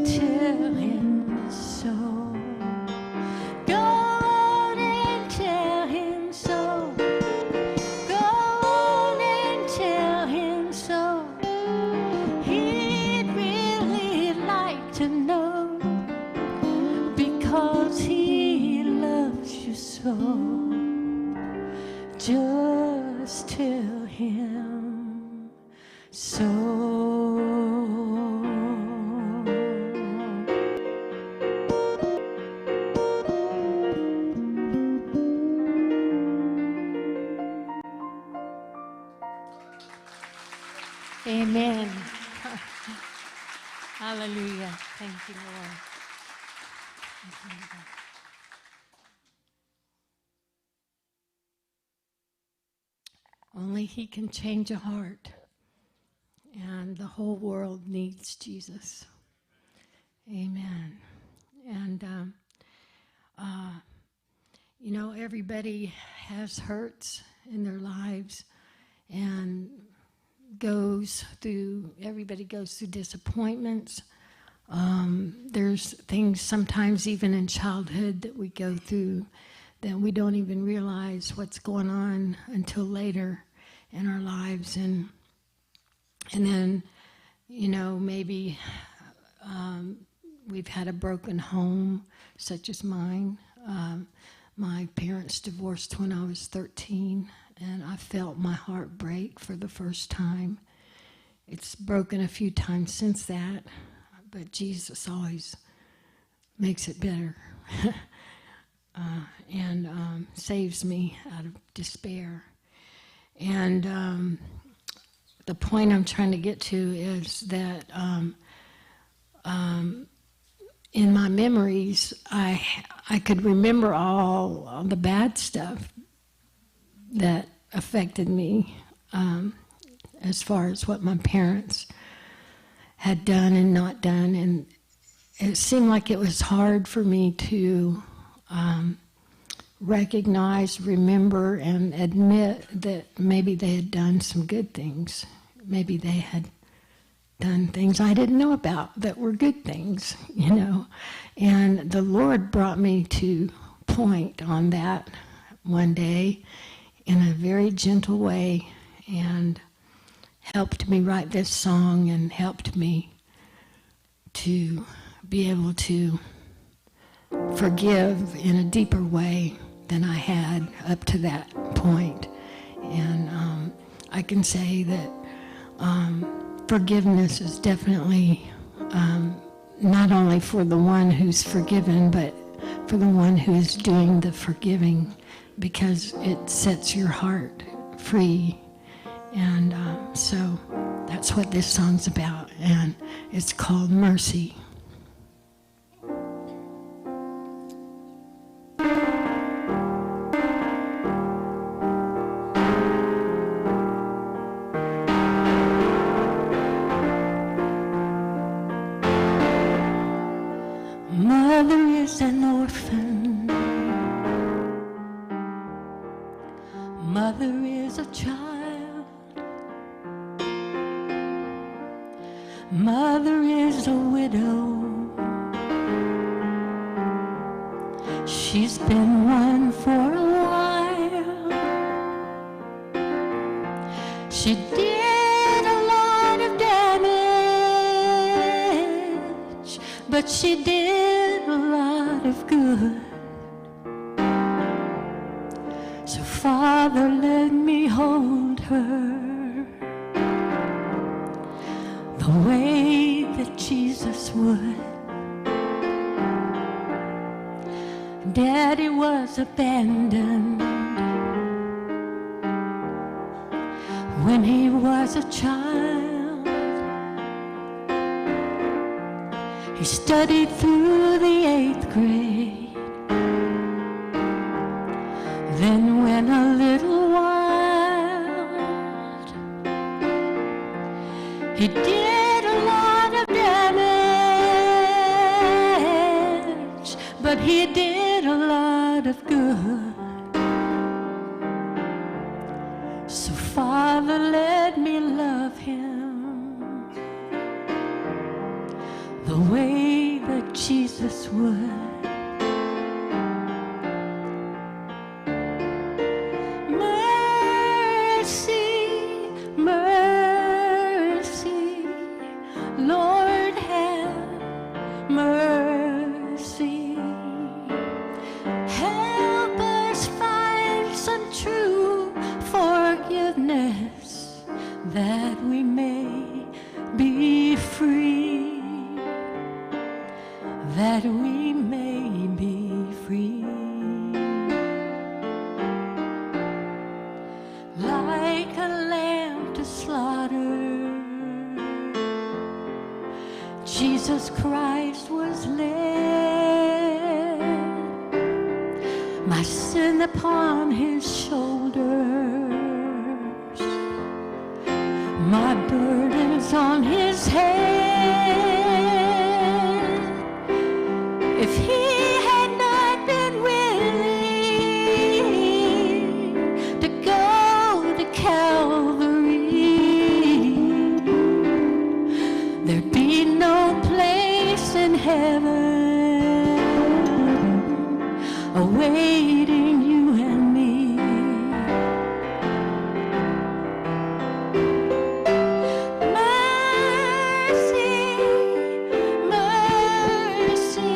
Tell Him so. to know, because He loves you so. Just tell Him so. Amen. Hallelujah. Thank you, Lord. Only He can change a heart, and the whole world needs Jesus. Amen. And, you know, everybody has hurts in their lives, and everybody goes through disappointments. There's things sometimes even in childhood that we go through that we don't even realize what's going on until later in our lives. And then, you know, maybe we've had a broken home, such as mine. My parents divorced when I was 13, and I felt my heart break for the first time. It's broken a few times since that, but Jesus always makes it better and saves me out of despair. And the point I'm trying to get to is that in my memories, I could remember all the bad stuff that affected me, as far as what my parents had done and not done. And it seemed like it was hard for me to recognize, remember, and admit that maybe they had done some good things. Maybe they had done things I didn't know about that were good things, you know. And the Lord brought me to point on that one day in a very gentle way, and helped me write this song, and helped me to be able to forgive in a deeper way than I had up to that point. And I can say that forgiveness is definitely not only for the one who's forgiven, but for the one who is doing the forgiving, because it sets your heart free. And so that's what this song's about, and it's called Mercy. Mother is an orphan. Mother is a child. Mother is a widow. She's been one for a while. She did a lot of damage, but she did a lot of good. So Father, let me hold her the way that Jesus would. Daddy was abandoned when he was a child. He studied through the 8th grade. Then went a little wild. He did a lot of damage, but he did a lot of good. So Father, let me love him the way that Jesus would. Mercy, mercy, Lord, have that we may be free. Like a lamb to slaughter, Jesus Christ was led, my sin upon his shoulders, my burdens on his head. If he had not been willing to go to Calvary, there'd be no place in heaven awaiting you and me. Mercy, mercy,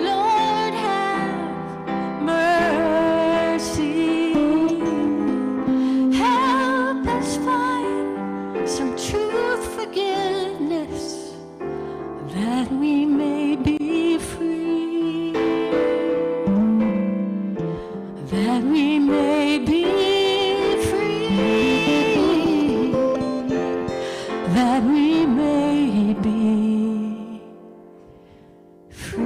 Lord have mercy. Help us find some true forgiveness that we may be free, that we may be free, that we may be free.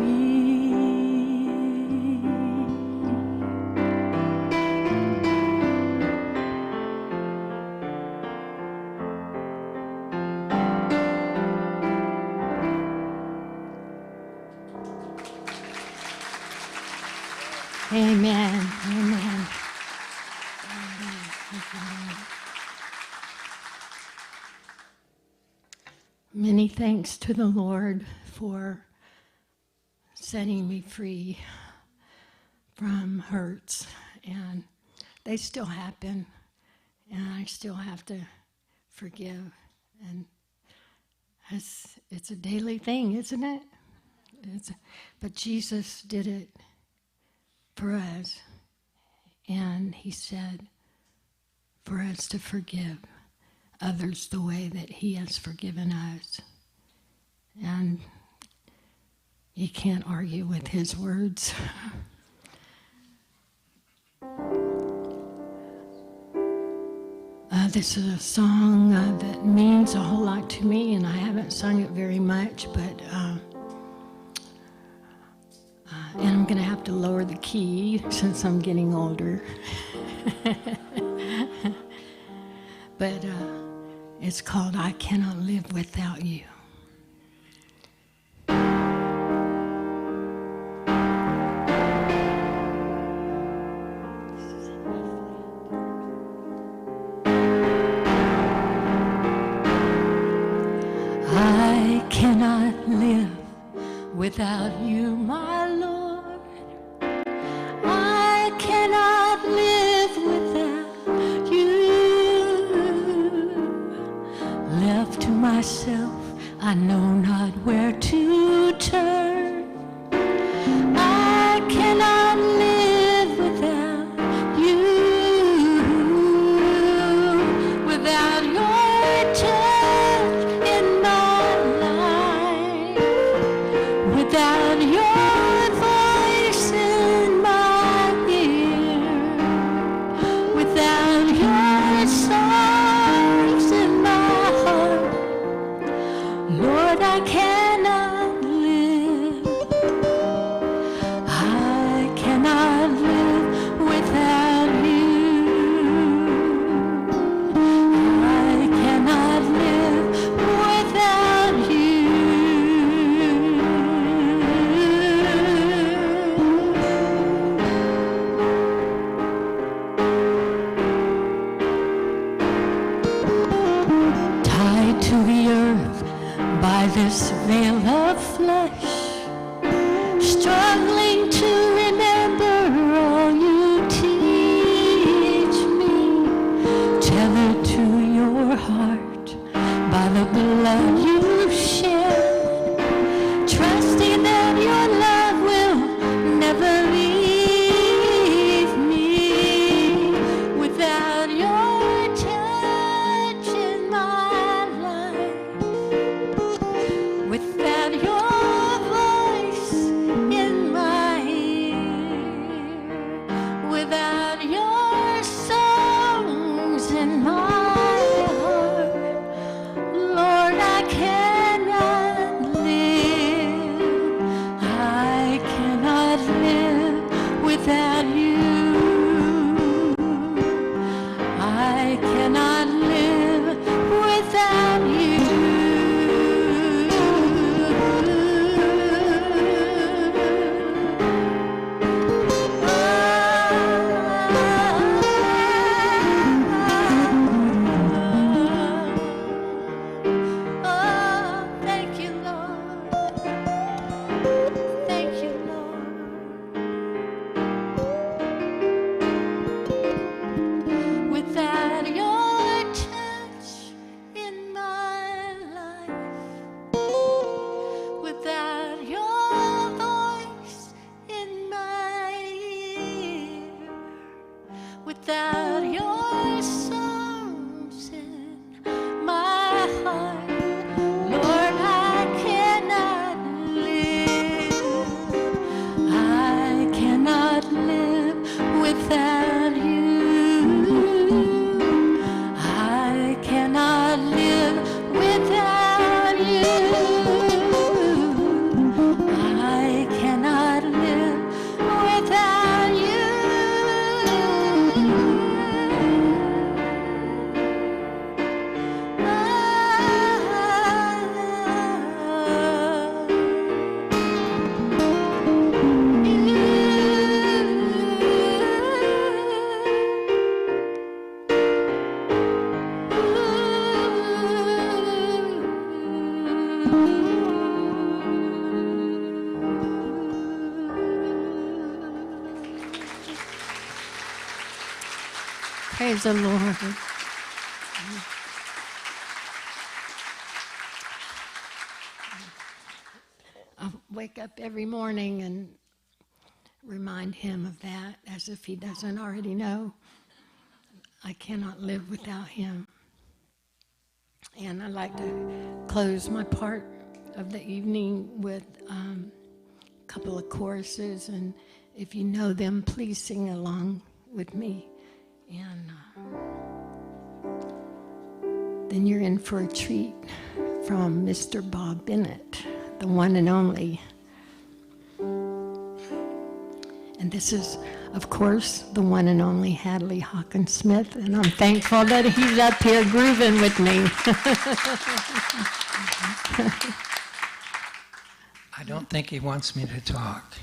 Amen. Amen. Amen. Thank you, Lord. Many thanks to the Lord for setting me free from hurts, and they still happen, and I still have to forgive, and it's a daily thing, isn't it? But Jesus did it for us, and he said for us to forgive others the way that he has forgiven us. And you can't argue with his words. This is a song that means a whole lot to me, and I haven't sung it very much, but and I'm going to have to lower the key since I'm getting older. But it's called I Cannot Live Without You. I cannot live without you, my Lord. I cannot live without you. Left to myself, I know not where to turn. I cannot live without you, without your touch in my life, without your voice in my ear, without your songs in my heart. Lord, I cannot live. I cannot live without you. I cannot live without you. Tied to the earth by this veil of flesh, struggling to remember all you teach me, tethered to your heart by the blood you shed, trusting that your love will never leave me. Without your touch in my life, without your voice Praise the Lord. I wake up every morning and remind him of that, as if he doesn't already know. I cannot live without him. And I like to close my part of the evening with a couple of choruses, and if you know them, please sing along with me. And then you're in for a treat from Mr. Bob Bennett, the one and only. And this is, of course, the one and only Hadley Hockensmith, and I'm thankful that he's up here grooving with me. I don't think he wants me to talk.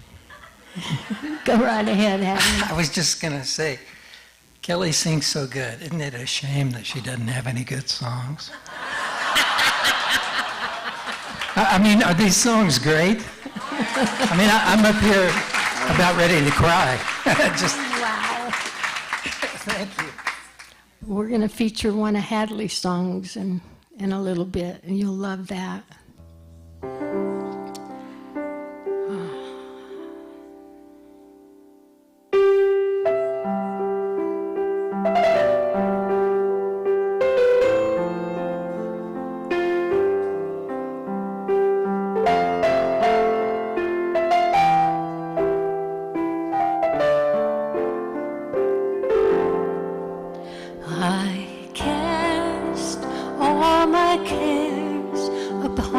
Go right ahead, Hadley. I was just going to say, Kelly sings so good. Isn't it a shame that she doesn't have any good songs? I mean, are these songs great? I mean, I'm up here about ready to cry. Wow. Thank you. We're going to feature one of Hadley's songs in a little bit, and you'll love that. I cast all my cares upon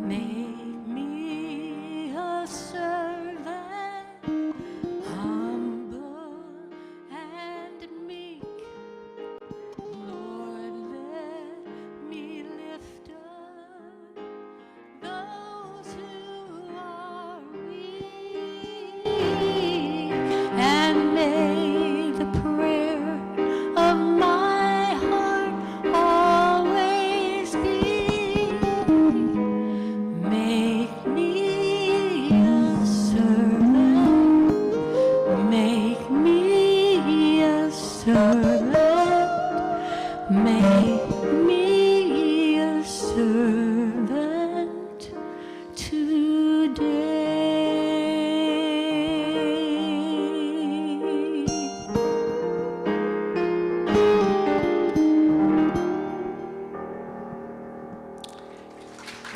Make me a servant, humble and meek. Lord, let me lift up those who are weak, and may the prayer of my heart always be, make me a servant, make me a servant, make me a servant today.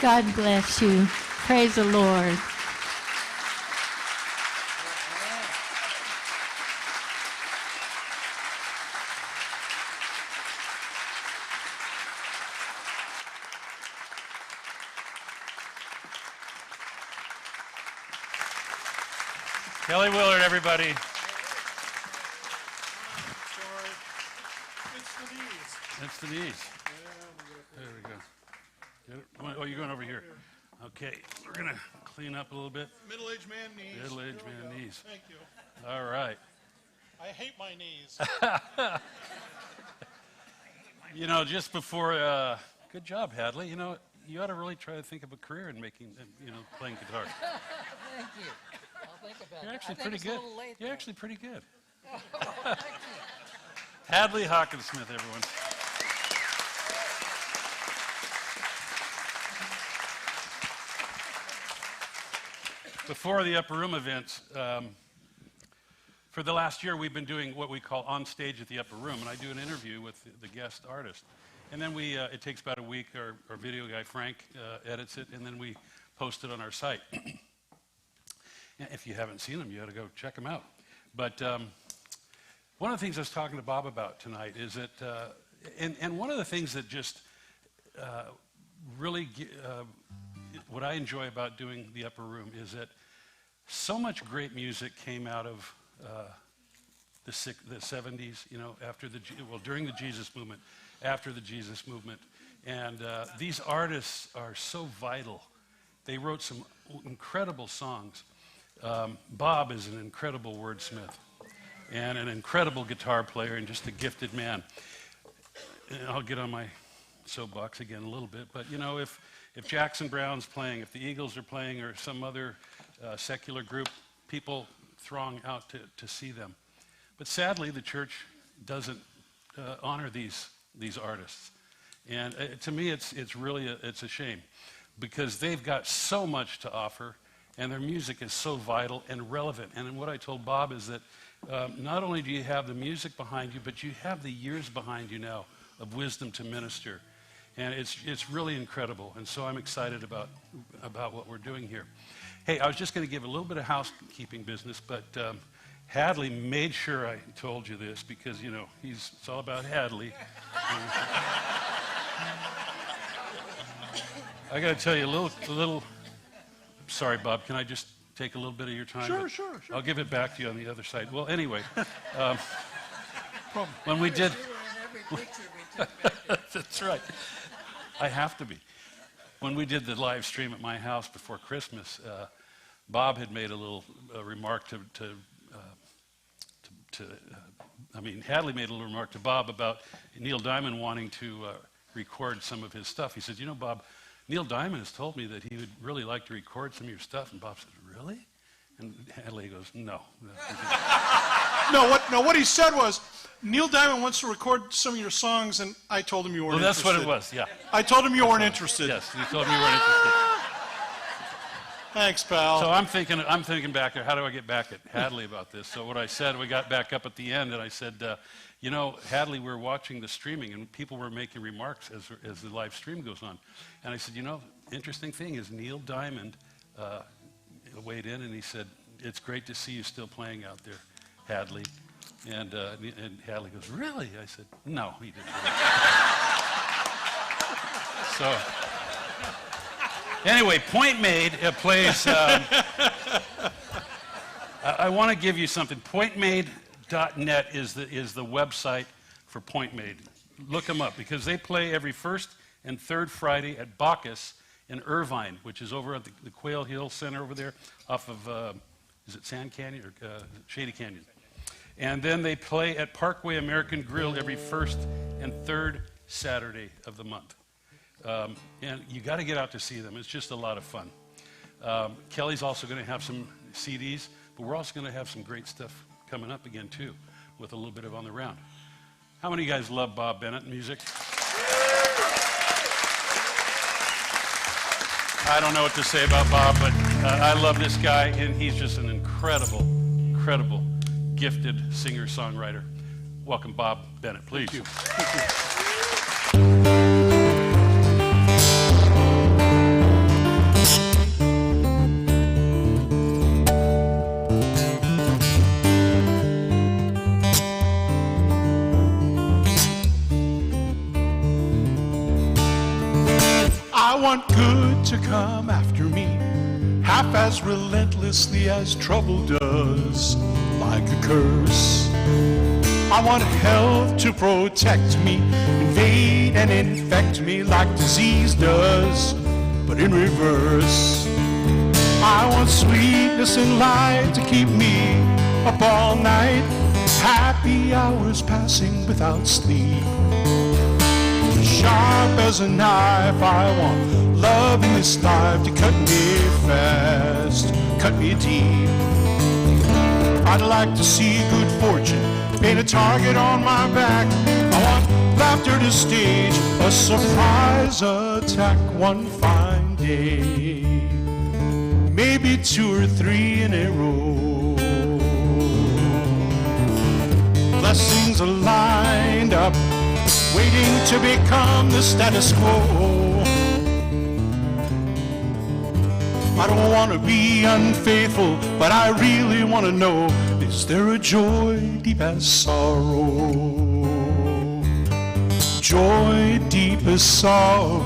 God bless you. Praise the Lord. Kelly Willard, everybody. It's the knees. There we go. Get it? Oh, you're going over here. Okay, we're going to clean up a little bit. Middle-aged man knees. Middle-aged There we man go. knees. Thank you. All right. I hate my knees. You know, just before, good job, Hadley. You know, you ought to really try to think of a career in making, playing guitar. Thank you. I'll think about it. You're actually I think pretty it's good. A little late, You're though. actually pretty good. Thank you. Hadley Hockensmith, everyone. Before the Upper Room events, for the last year, we've been doing what we call On Stage at the Upper Room, and I do an interview with the guest artist. And then it takes about a week, our video guy, Frank, edits it, and then we post it on our site. And if you haven't seen them, you ought to go check them out. But one of the things I was talking to Bob about tonight is that, and one of the things that just really, what I enjoy about doing the Upper Room is that so much great music came out of the 70s, during the Jesus movement, after the Jesus movement. And these artists are so vital. They wrote some incredible songs. Bob is an incredible wordsmith and an incredible guitar player and just a gifted man. And I'll get on my soapbox again a little bit, but if Jackson Brown's playing, if the Eagles are playing, or some other secular group, people throng out to see them. But sadly, the church doesn't honor these artists. And to me, it's really a shame, because they've got so much to offer, and their music is so vital and relevant. And what I told Bob is that not only do you have the music behind you, but you have the years behind you now of wisdom to minister. And it's really incredible. And so I'm excited about what we're doing here. Hey, I was just going to give a little bit of housekeeping business, but Hadley made sure I told you this, because, it's all about Hadley. I got to tell you a little. Sorry, Bob, can I just take a little bit of your time? Sure. I'll give it back to you on the other side. Well, anyway, when we did... That's right. I have to be. When we did the live stream at my house before Christmas, Bob had made a little remark to I mean, Hadley made a little remark to Bob about Neil Diamond wanting to record some of his stuff. He said, you know, Bob, Neil Diamond has told me that he would really like to record some of your stuff. And Bob said, really? And Hadley goes, no. No, what he said was, Neil Diamond wants to record some of your songs, and I told him you weren't Well, that's interested. what it was, yeah. I told him you weren't interested. Yes, you told me you weren't interested. Thanks, pal. So I'm thinking back there, how do I get back at Hadley about this? So what I said, we got back up at the end, and I said, you know, Hadley, we're watching the streaming, and people were making remarks as the live stream goes on. And I said, you know, interesting thing is Neil Diamond weighed in, and he said, it's great to see you still playing out there, Hadley. And Hadley goes, really? I said, no, he didn't. So... Anyway, PointMade plays. I want to give you something. PointMade.net is the website for PointMade. Look them up because they play every first and third Friday at Bacchus in Irvine, which is over at the Quail Hill Center over there, off of is it Sand Canyon or Shady Canyon? And then they play at Parkway American Grill every first and third Saturday of the month. And you got to get out to see them. It's just a lot of fun. Kelly's also going to have some CDs, but we're also going to have some great stuff coming up again, too, with a little bit of On the Round. How many of you guys love Bob Bennett music? I don't know what to say about Bob, but I love this guy, and he's just an incredible, incredible, gifted singer-songwriter. Welcome, Bob Bennett, please. Thank you. I want good to come after me, half as relentlessly as trouble does, like a curse. I want health to protect me, invade and infect me like disease does, but in reverse. I want sweetness and light to keep me up all night, happy hours passing without sleep. Sharp as a knife, I want love in this life to cut me fast, cut me deep. I'd like to see good fortune paint a target on my back. I want laughter to stage a surprise attack one fine day, maybe 2 or 3 in a row. Blessings are lined up, waiting to become the status quo. I don't want to be unfaithful, but I really want to know, is there a joy deep as sorrow? Joy deep as sorrow.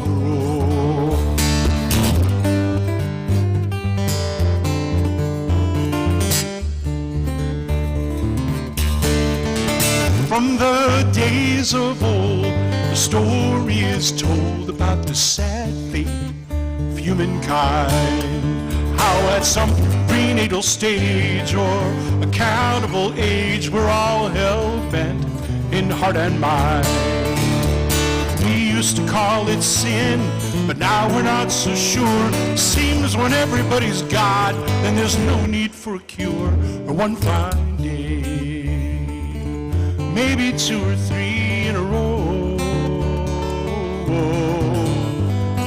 From the days of old, the story is told about the sad fate of humankind. How at some prenatal stage or accountable age, we're all hell-bent in heart and mind. We used to call it sin, but now we're not so sure. Seems when everybody's God, then there's no need for a cure or one fine day, maybe 2 or 3 in a row.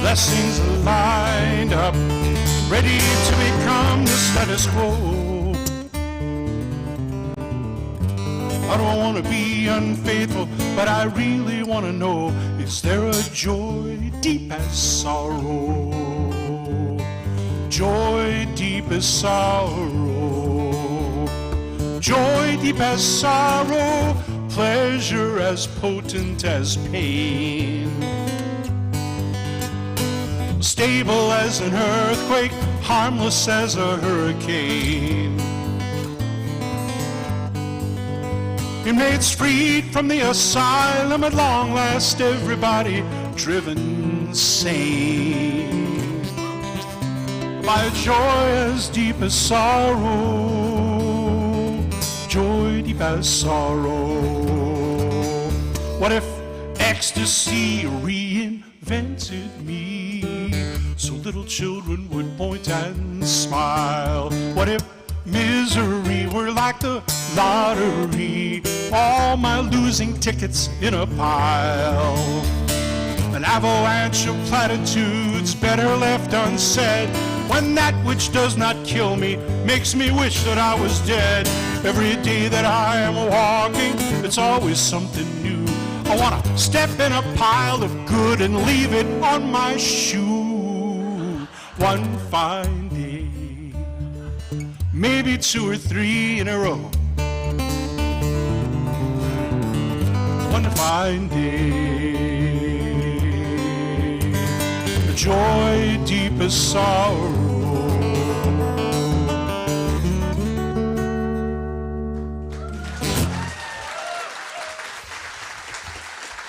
Blessings are lined up, ready to become the status quo. I don't want to be unfaithful, but I really want to know, is there a joy deep as sorrow? Joy deep as sorrow. Joy deep as sorrow. Pleasure as potent as pain. Stable as an earthquake, harmless as a hurricane. Inmates freed from the asylum, at long last everybody driven sane by a joy as deep as sorrow. Joy deep as sorrow. What if ecstasy reinvented me, so little children would point and smile? What if misery were like the lottery, all my losing tickets in a pile? An avalanche of platitudes better left unsaid, when that which does not kill me makes me wish that I was dead. Every day that I am walking, it's always something new. I want to step in a pile of good and leave it on my shoe. One fine day, maybe 2 or 3 in a row. One fine day, the joy deep as sorrow.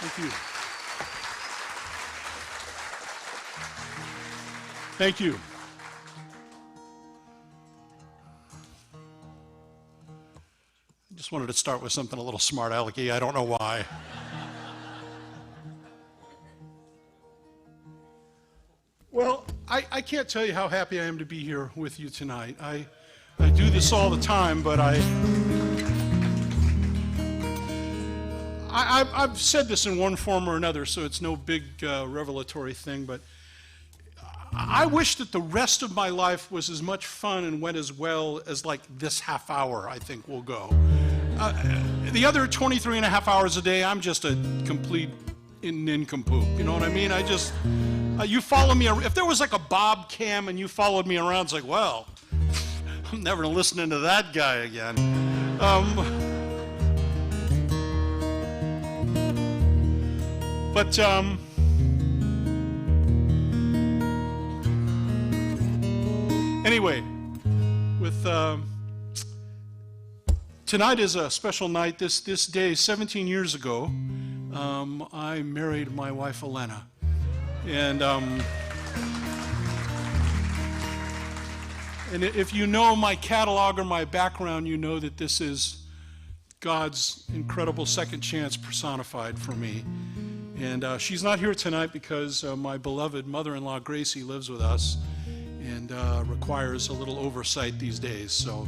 Thank you. Thank you. I just wanted to start with something a little smart alecky. I don't know why. Well, I can't tell you how happy I am to be here with you tonight. I do this all the time, but I've said this in one form or another, so it's no big revelatory thing, but I wish that the rest of my life was as much fun and went as well as like this half hour I think will go. The other 23 and a half hours a day, I'm just a complete nincompoop, you know what I mean? I just, you follow me, if there was like a Bob cam and you followed me around, it's like, well, I'm never listening to that guy again. But anyway, with tonight is a special night. This day, 17 years ago, I married my wife Elena, and if you know my catalog or my background, you know that this is God's incredible second chance personified for me. And she's not here tonight because my beloved mother-in-law Gracie lives with us and requires a little oversight these days. So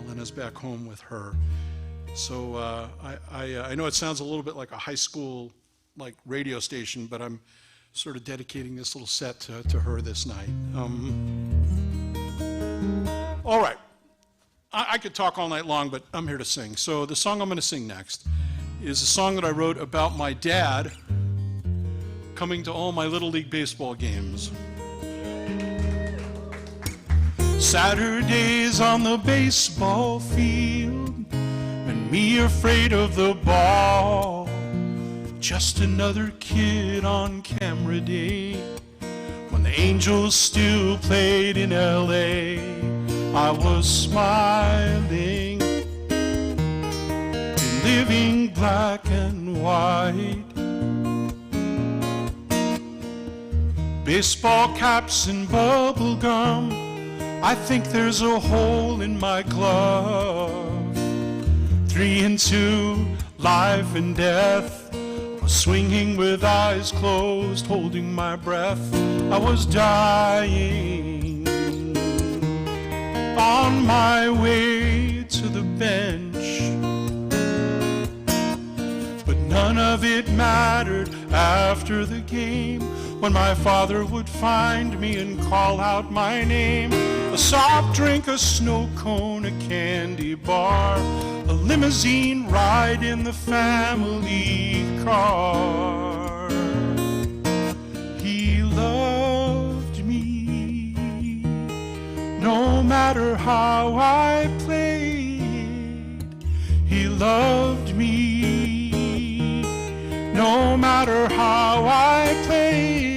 Lena's back home with her. So I know it sounds a little bit like a high school like radio station, but I'm sort of dedicating this little set to her this night. All right. I could talk all night long, but I'm here to sing. So the song I'm going to sing next is a song that I wrote about my dad coming to all my Little League baseball games. Saturdays on the baseball field, and me afraid of the ball. Just another kid on camera day, when the Angels still played in LA. I was smiling, living black and white. Baseball caps and bubble gum, I think there's a hole in my glove. 3 and 2, life and death. I was swinging with eyes closed, holding my breath. I was dying on my way to the bench. But none of it mattered after the game, when my father would find me and call out my name. A soft drink, a snow cone, a candy bar, a limousine ride in the family car. He loved me, no matter how I played. He loved me, no matter how I played.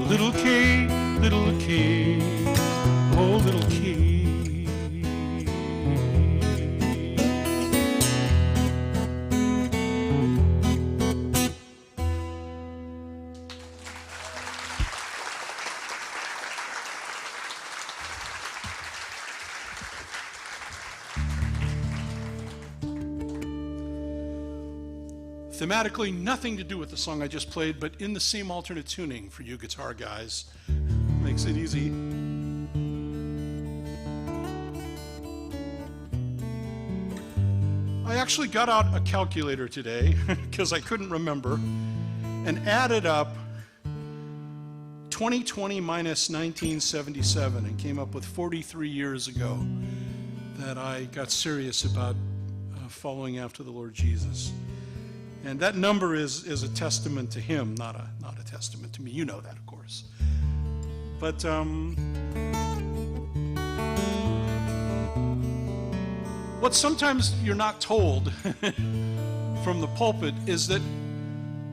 thematically nothing to do with the song I just played, but in the same alternate tuning for you guitar guys. Makes it easy. I actually got out a calculator today because I couldn't remember and added up 2020 minus 1977 and came up with 43 years ago that I got serious about following after the Lord Jesus. And that number is a testament to him, not a testament to me. You know that, of course. But what sometimes you're not told from the pulpit is that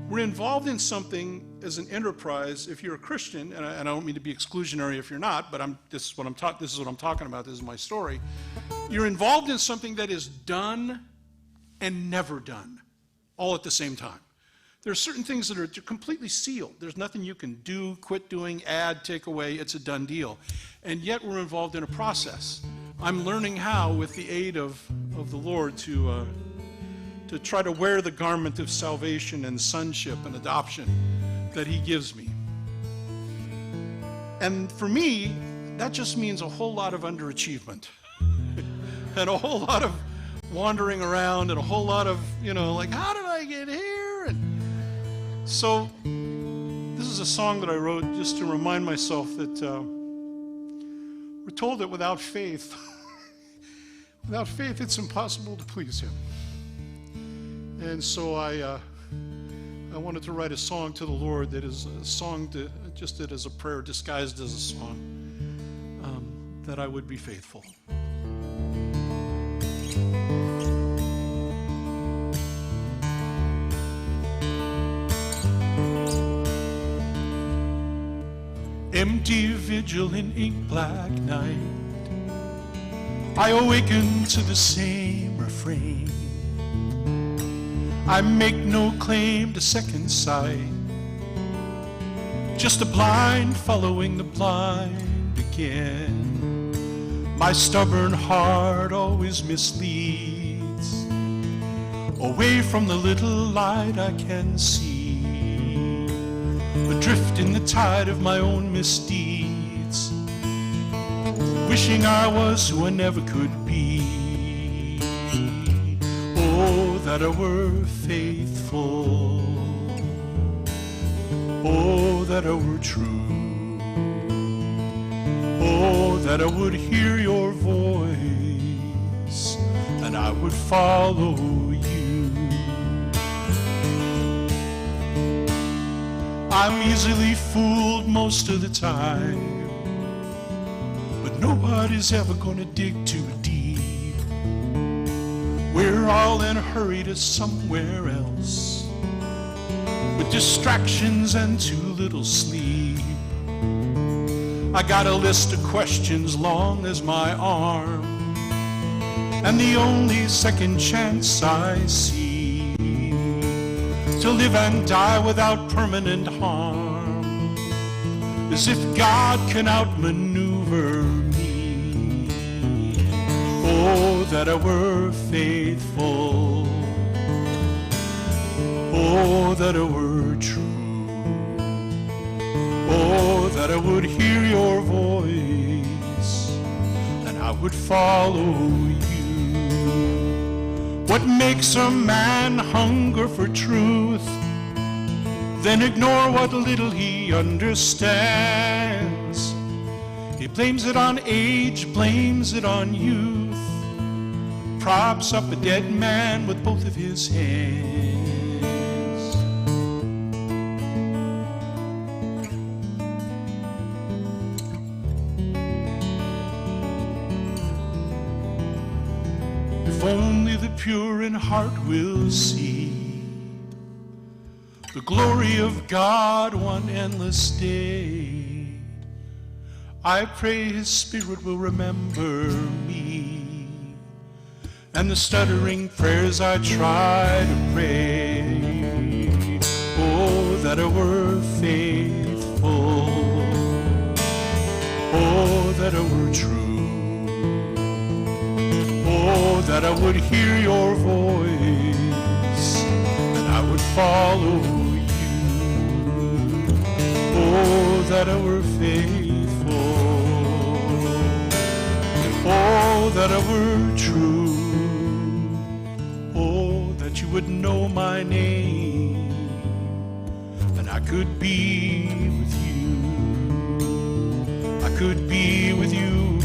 we're involved in something as an enterprise. If you're a Christian, and I don't mean to be exclusionary if you're not, but this is what I'm talking about. This is my story. You're involved in something that is done and never done, all at the same time. There are certain things that are completely sealed. There's nothing you can do, quit doing, add, take away. It's a done deal. And yet we're involved in a process. I'm learning how, with the aid of the Lord, to try to wear the garment of salvation and sonship and adoption that he gives me. And for me, that just means a whole lot of underachievement and a whole lot of wandering around and a whole lot of, like, how did I get here? And so this is a song that I wrote just to remind myself that we're told that without faith, it's impossible to please him. And so I wanted to write a song to the Lord that is a song that is a prayer disguised as a song, that I would be faithful. Empty vigil in ink black night, I awaken to the same refrain. I make no claim to second sight, just a blind following the blind again. My stubborn heart always misleads, away from the little light I can see, adrift in the tide of my own misdeeds, wishing I was who I never could be. Oh, that I were faithful. Oh, that I were true. Oh, that I would hear your voice and I would follow you. I'm easily fooled most of the time, but nobody's ever gonna dig too deep. We're all in a hurry to somewhere else, with distractions and too little sleep. I got a list of questions long as my arm, and the only second chance I see to live and die without permanent harm is if God can outmaneuver me. Oh, that I were faithful. Oh, that I were true. Oh, that I would hear your voice and I would follow you. What makes a man hunger for truth, then ignore what little he understands? He blames it on age, blames it on youth, props up a dead man with both of his hands. If only the pure in heart will see the glory of God one endless day, I pray his spirit will remember me and the stuttering prayers I try to pray. Oh, that I were faithful. Oh, that I were true. Oh, that I would hear your voice and I I would follow you. Oh, that I were faithful. Oh, that I were true. Oh, that you would know my name, and I could be with you. I could be with you.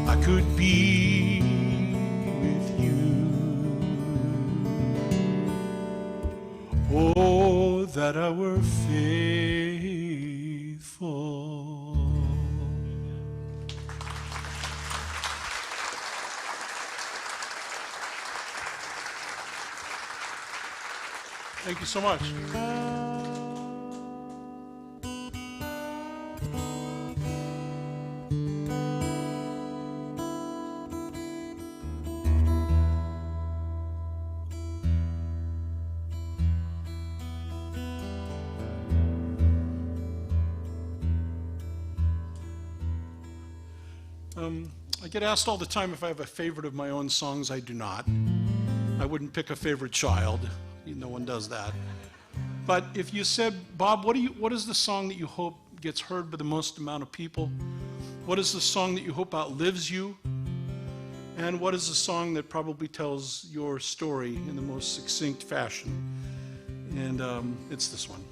I could be with you. Oh, that I were faithful. Thank you so much. I get asked all the time if I have a favorite of my own songs. I do not. I wouldn't pick a favorite child. No one does that. But if you said, Bob, what is the song that you hope gets heard by the most amount of people? What is the song that you hope outlives you? And what is the song that probably tells your story in the most succinct fashion? And it's this one.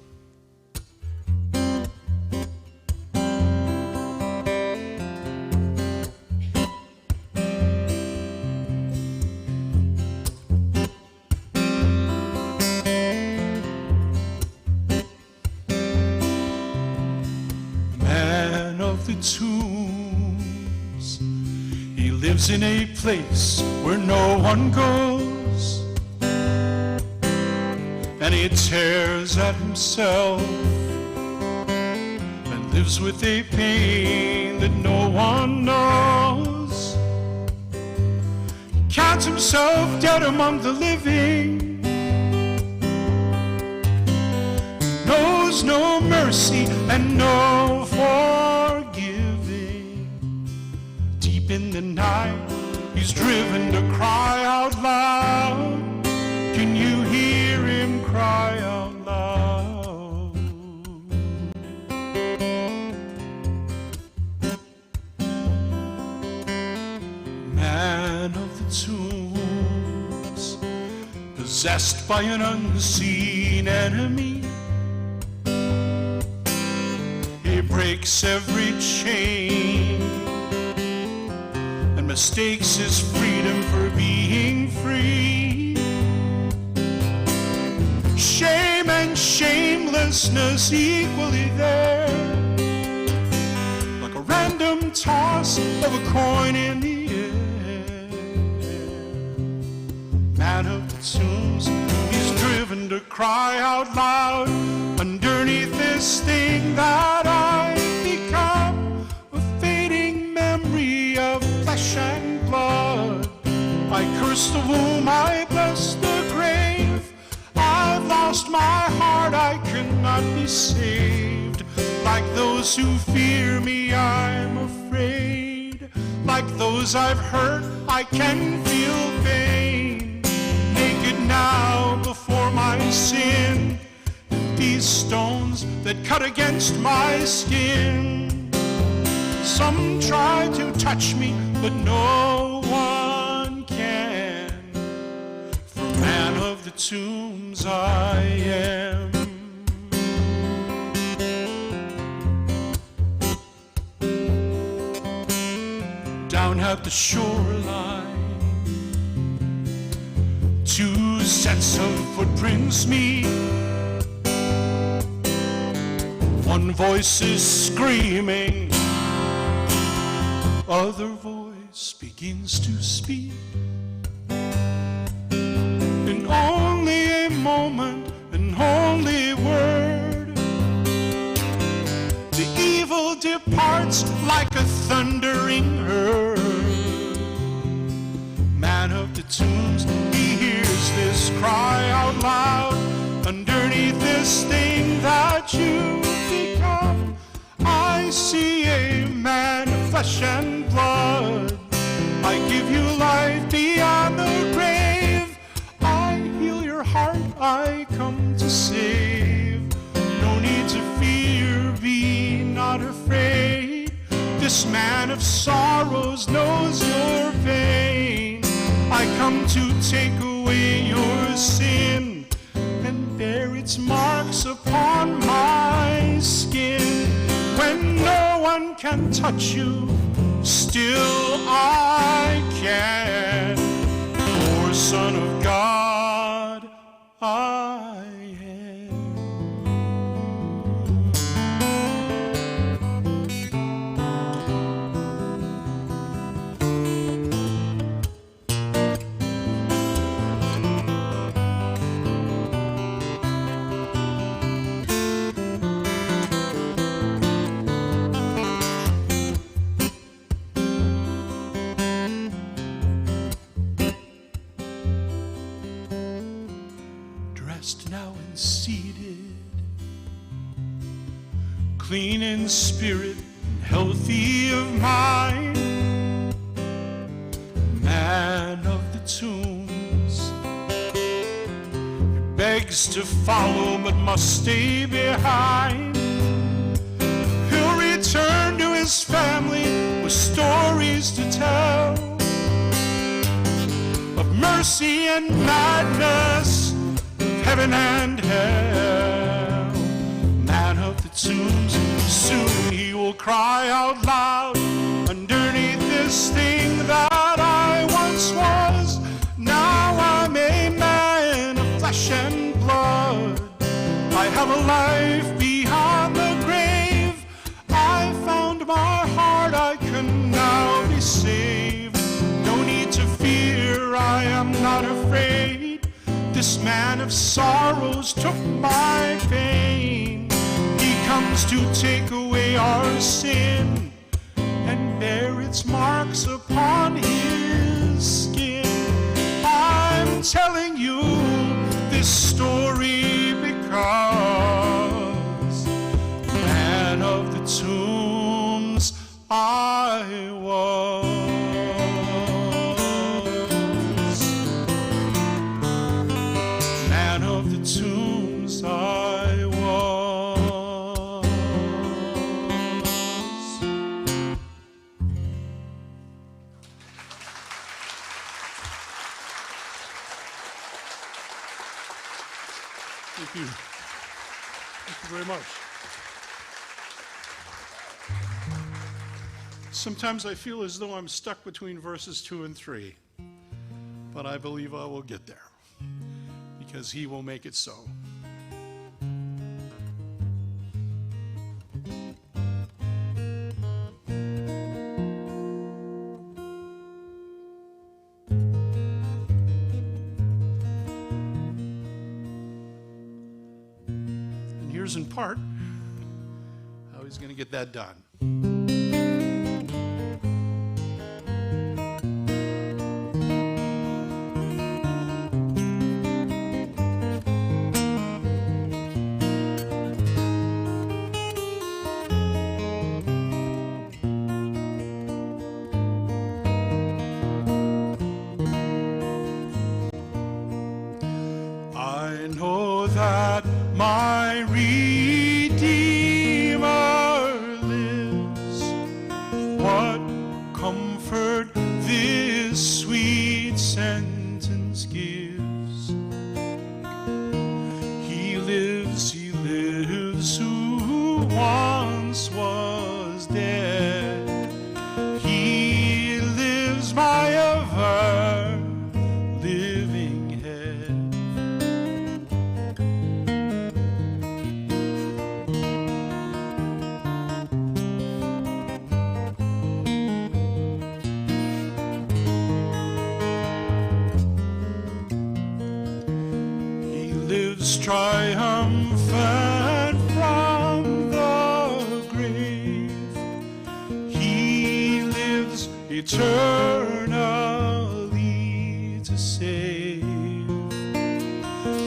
Tombs. He lives in a place where no one goes, and he tears at himself and lives with a pain that no one knows. He counts himself dead among the living, knows no mercy and no in the night, he's driven to cry out loud. Can you hear him cry out loud? Man of the tombs, possessed by an unseen enemy, he breaks every chain, mistakes his freedom for being free. Shame and shamelessness equally there, like a random toss of a coin in the air. Man of the tombs, he's driven to cry out loud underneath this thing that I've become, a fading memory of flesh and blood. I curse the womb, I bless the grave. I've lost my heart, I cannot be saved. Like those who fear me, I'm afraid. Like those I've hurt, I can feel pain. Naked now before my sin, these stones that cut against my skin. Some try to touch me, but no one can. For man of the tombs I am. Down at the shoreline, two sets of footprints meet. One voice is screaming, other voice begins to speak. In only a moment, an only word, the evil departs like a thundering herd. Man of the tombs, he hears this cry out loud underneath this thing that you become. I see a man of flesh and blood. I give you life beyond the grave. I heal This man of sorrows knows your pain. I come to take away your sin and bear its marks upon my skin. When no one can touch you, still I can. For Son of God I am. Dressed now and seated, clean in spirit, healthy of mind, man of the tombs, begs to follow but must stay behind. He'll return to his family with stories to tell of mercy and madness, heaven and hell. Man of the tombs, soon he will cry out loud, underneath this thing that I once was, now I'm a man of flesh and blood. I have a life beyond the grave. I found my heart, I can now be saved. No need to fear, I am not afraid. This man of sorrows took my pain. He comes to take away our sin and bear its marks upon his skin. I'm telling you this story because man of the tombs I was. Tombs I was. Thank you. Thank you very much. Sometimes I feel as though I'm stuck between verses 2 and 3, but I believe I will get there, because he will make it so. And here's in part how he's going to get that done. I know that my Redeemer lives. What comfort this sweet sentence gives. He lives, who once was dead. He lives, my ever living head. He lives triumphant from the grave. He lives eternally to save.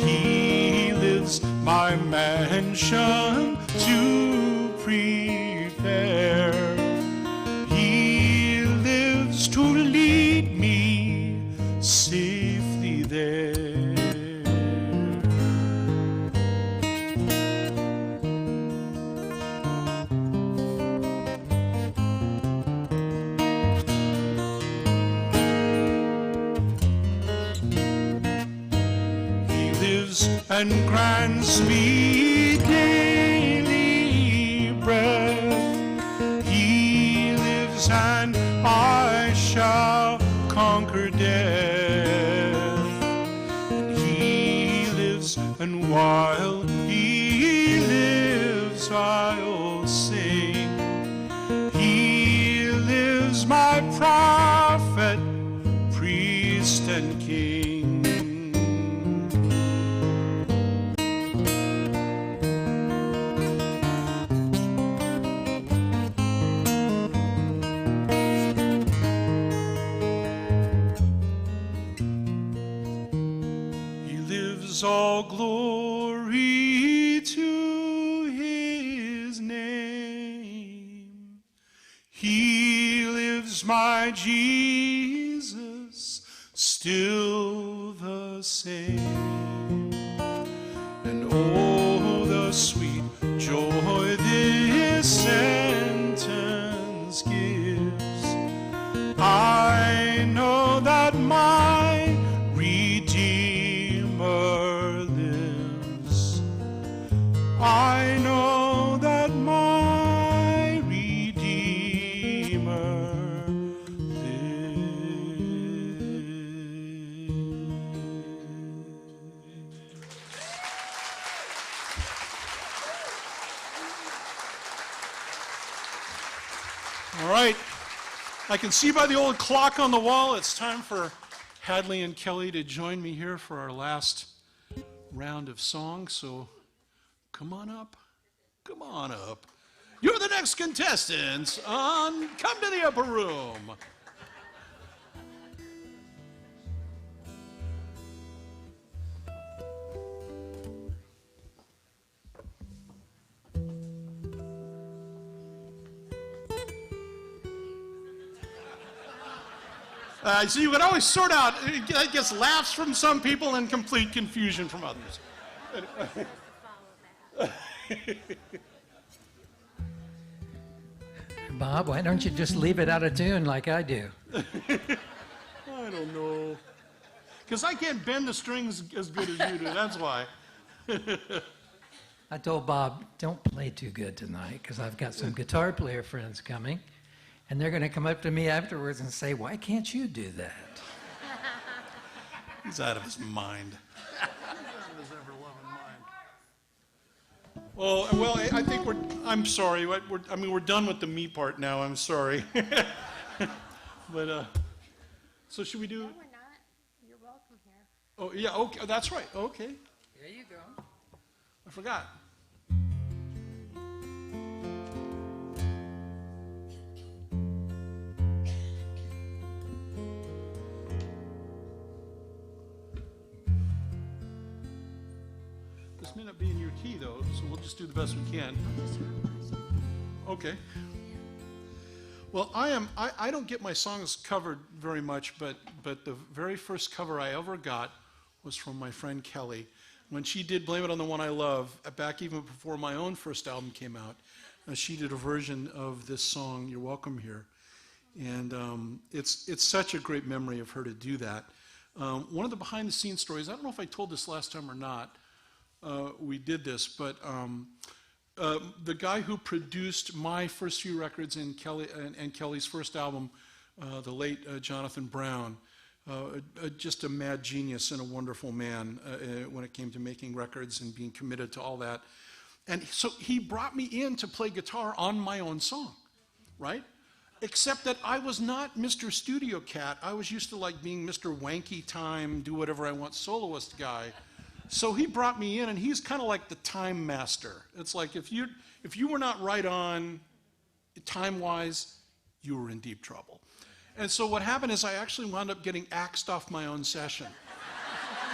He lives my mansion to prepare. He lives to lead me safely there. and grants me daily bread. He lives and I shall conquer death. And he lives, and while he lives I'll sing. He lives, my prophet, priest and king. All glory to his name. He lives, my Jesus, still the same. And oh, the sweet joy this sentence gives. I know that my Redeemer lives. I know that my Redeemer lives. All right. I can see by the old clock on the wall it's time for Hadley and Kelly to join me here for our last round of songs. So come on up. Come on up. You're the next contestants on Come to the Upper Room. So you can always sort out, it gets laughs from some people and complete confusion from others. Bob, why don't you just leave it out of tune like I do? I don't know. Because I can't bend the strings as good as you do, that's why. I told Bob, don't play too good tonight because I've got some guitar player friends coming. And they're going to come up to me afterwards and say, why can't you do that? He's out of his mind. Well, I think I'm sorry. We're done with the me part now. I'm sorry. But, so should we do? No, we're not. You're welcome here. Oh, yeah, okay. That's right. Okay. There you go. I forgot. This may not be in your key, though, so we'll just do the best we can. Okay. Well, I don't get my songs covered very much, but the very first cover I ever got was from my friend Kelly. When she did Blame It on the One I Love, back even before my own first album came out, she did a version of this song, You're Welcome Here. And it's such a great memory of her to do that. One of the behind-the-scenes stories, I don't know if I told this last time or not, we did this, but the guy who produced my first few records and Kelly's first album, the late Jonathan Brown, just a mad genius and a wonderful man when it came to making records and being committed to all that. And so he brought me in to play guitar on my own song, right? Except that I was not Mr. Studio Cat. I was used to like being Mr. Wanky Time, do whatever I want soloist guy. So he brought me in, and he's kind of like the time master. It's like if you were not right on time-wise, you were in deep trouble. And so what happened is I actually wound up getting axed off my own session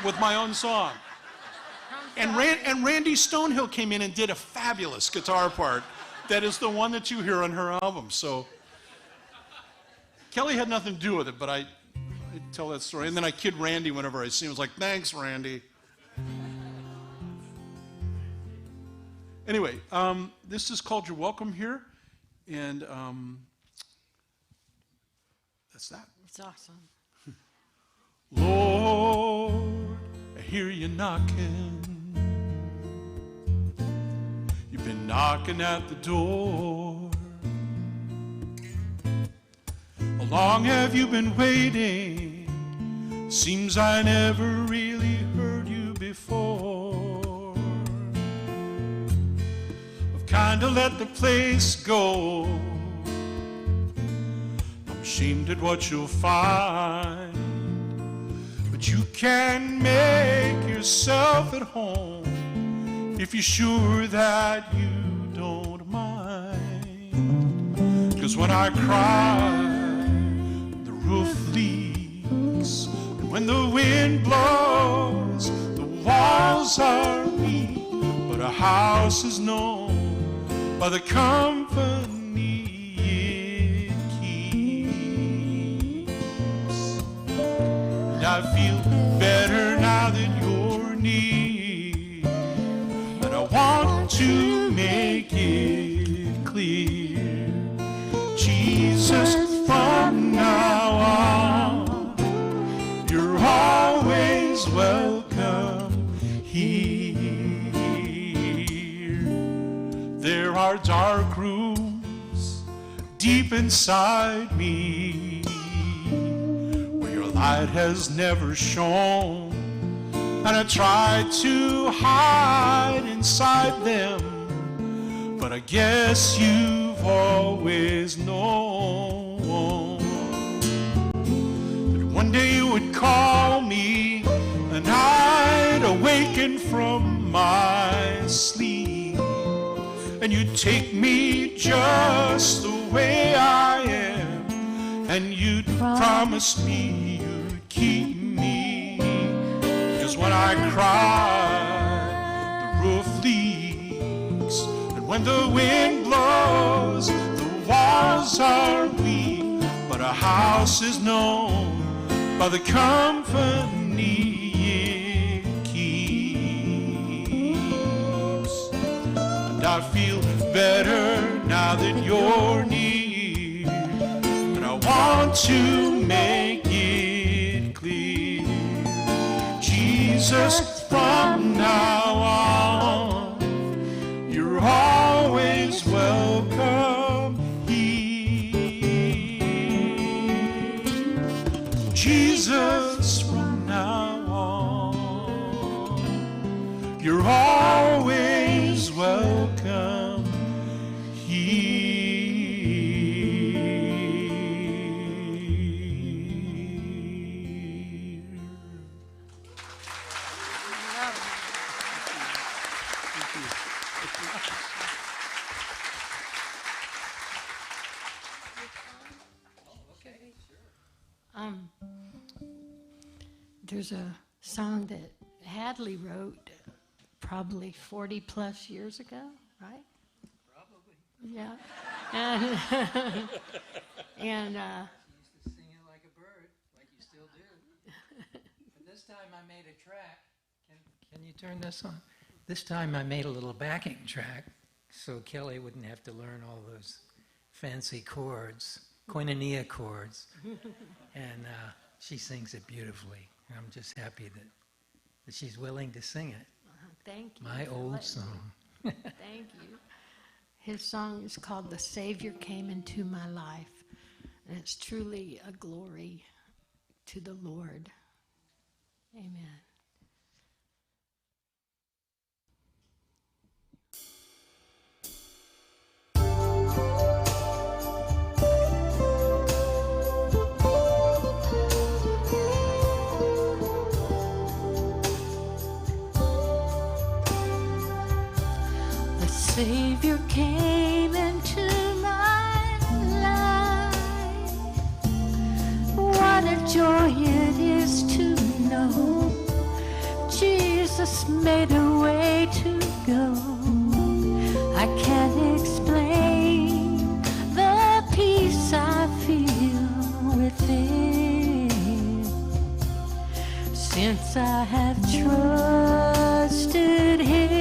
with my own song. And Randy Stonehill came in and did a fabulous guitar part that is the one that you hear on her album. So Kelly had nothing to do with it, but I tell that story. And then I kid Randy whenever I see him. I was like, thanks, Randy. Anyway, this is called You're Welcome Here, and that's that. It's awesome. Lord, I hear you knocking been knocking at the door. How long have you been waiting? Seems I never really heard you before. I've kinda let the place go. I'm ashamed at what you'll find, but you can make yourself at home if you're sure that you don't mind. 'Cause when I cry, the roof leaks, and when the wind blows, the walls are weak, but a house is known by the company it keeps. And I feel better now that you're near, and I want to make it clear, Jesus, from now on, you're always welcome here. There are dark rooms deep inside me where your light has never shone, and I tried to hide inside them, but I guess you've always known that one day you would call me and I'd awaken from my sleep, and you'd take me just the way I am, and you'd promise me you'd keep me. 'Cause when I cry, the roof leaks, and when the wind blows, the walls are weak, but a house is known by the company it keeps. And I feel better now that you're near, and I want to make it clear, Jesus, from now on, you're always welcome here. Jesus, from now on, you're always welcome here. There's a song that Hadley wrote probably 40 plus years ago, right? Probably. Yeah. And, and She used to sing it like a bird, like you still do. But this time I made a track. Can you turn this on? This time I made a little backing track so Kelly wouldn't have to learn all those fancy chords, koinonia chords. And she sings it beautifully. I'm just happy that she's willing to sing it. thank you. My for old letting song. me. Thank you. His song is called The Savior Came Into My Life. And it's truly a glory to the Lord. Amen. The Savior came into my life. What a joy it is to know Jesus made a way to go. I can't explain the peace I feel within, since I have trusted Him.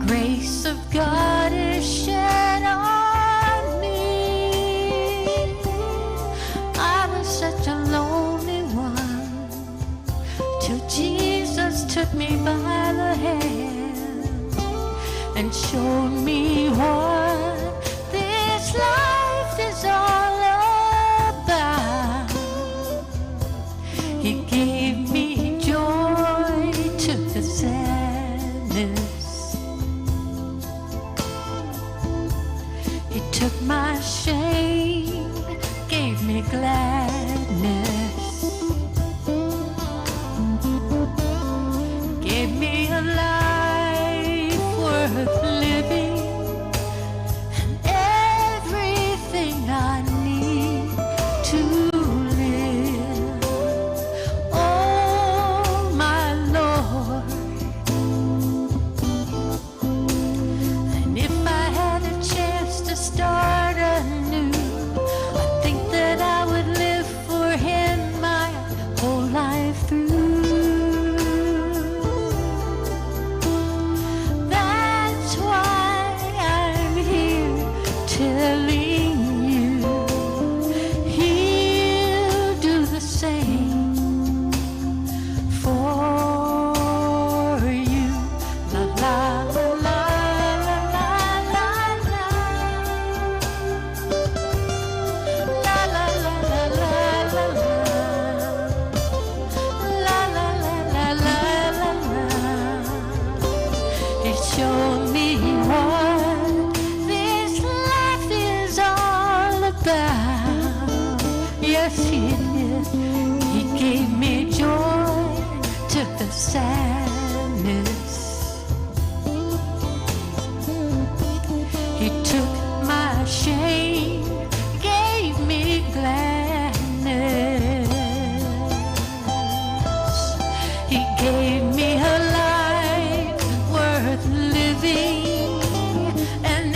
Grace of God is shed on me. I was such a lonely one, took me by the hand and showed me what this life is all about. He gave me joy, took the sadness. He took my shame, gave me gladness. Gave me a life worth living and everything I need to live. Oh, my Lord. And if I had a chance to start anew, I think that I would live for Him my whole life through. That's why I'm here telling you He'll do the same for you. La la la la la la la la. La la la la la la la. La la la la la la la. He showed me what this life is all about. Yes, He did. He gave me joy, took the sadness. He took my shame, gave me gladness. He gave me a life worth living and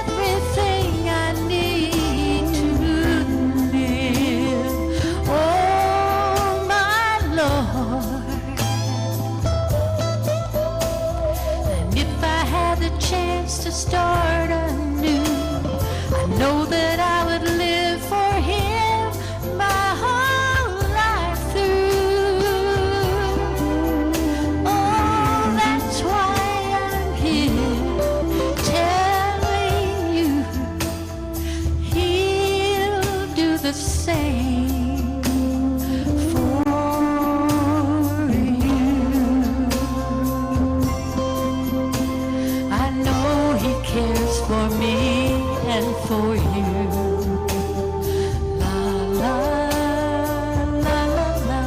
everything I need to live. Oh, my Lord. And if I had the chance to start anew, I know that I would live for Him my whole life through. Oh, that's why I'm here telling you He'll do the same for you. I know He cares for me and for you. La la la la la.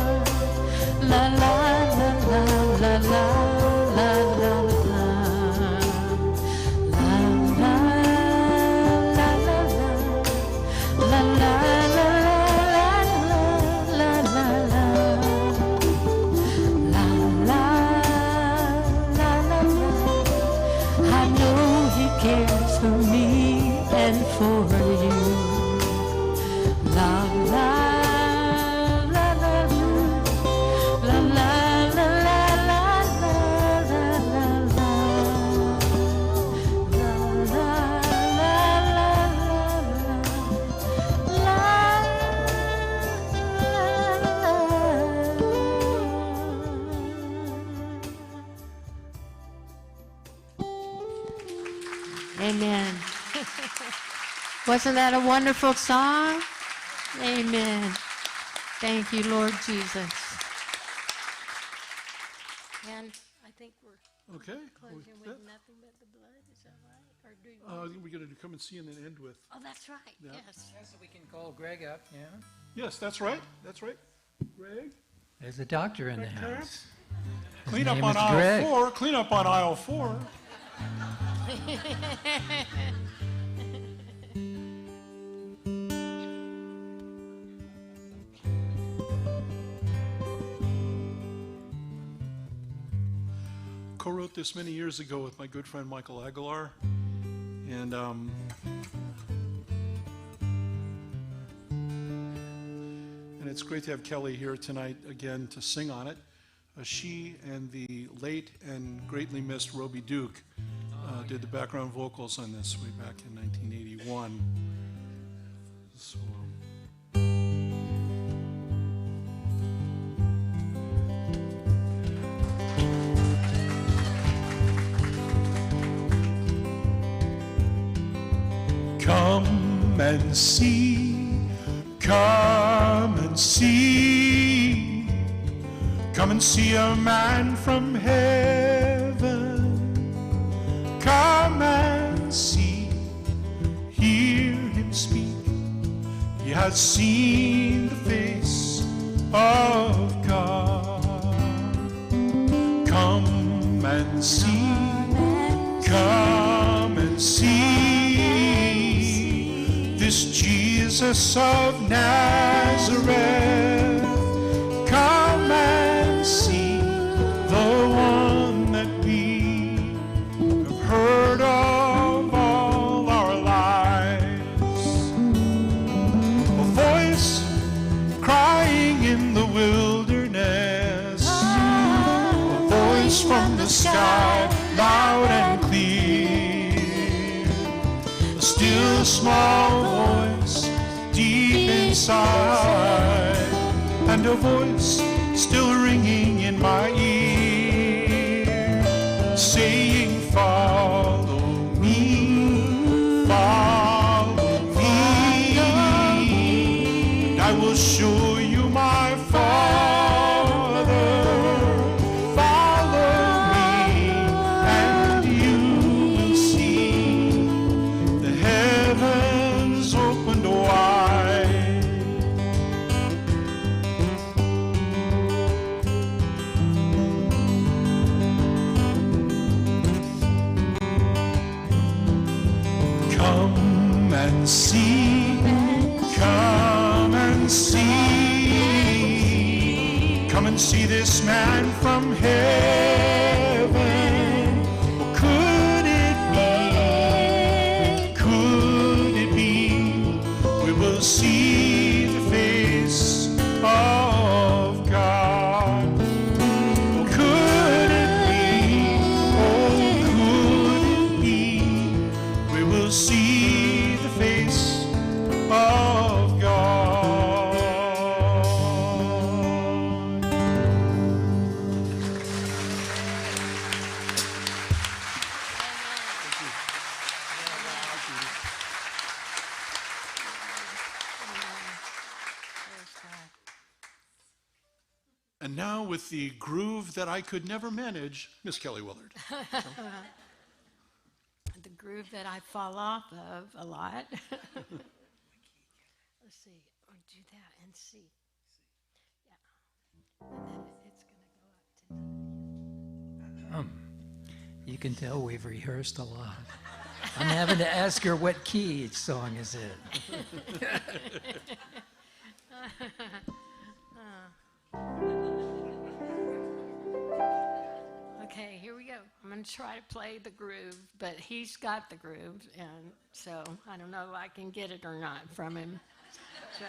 La la la la la la. La la la. La la la la la. La la la la la la la. La la la la la. I know He cares for me and for you. La la la la la. La la la la la la la la la. La la la la la la. Amen. Wasn't that a wonderful song? Amen. Thank you, Lord Jesus. And I think we're Okay. closing with nothing but the blood. Is that right? Or do you We're going to come and see and then end with. Oh, that's right. Yeah. Yes. Yes, we can call Greg up, yeah? Yes, that's right. That's right. Greg? There's a doctor in the Greg Terrence? house. Clean name up on is aisle Greg. 4. Clean up on aisle 4. Co-wrote this many years ago with my good friend Michael Aguilar, and it's great to have Kelly here tonight again to sing on it. She and the late and greatly missed Roby Duke did the background vocals on this way back in 1981. So, Come and see, come and see, come and see a man from heaven. Come and see, hear him speak. He has seen the face of God. Come and see, come and see this Jesus of Nazareth. Come and see the one that we have heard of all our lives. A voice crying in the wilderness, a voice from the sky, loud and clear, a still small voice deep inside, and a voice still ringing in my ear, saying, follow me, follow me, and I will show you my Father. Follow me, and you will see the heavens opened wide. Come and see, come and see, come and see this man from heaven. Could it be, we will see the face of God. Could it be, we will see the face of God. And now, with the groove that I could never manage, Miss Kelly Willard. The groove that I fall off of a lot. Let's see, or do that and see. Yeah. And then it's going to go up to You can tell we've rehearsed a lot. I'm having to ask her what key each song is in. Okay, here we go. I'm going to try to play the groove, but he's got the groove, and so I don't know if I can get it or not from him. So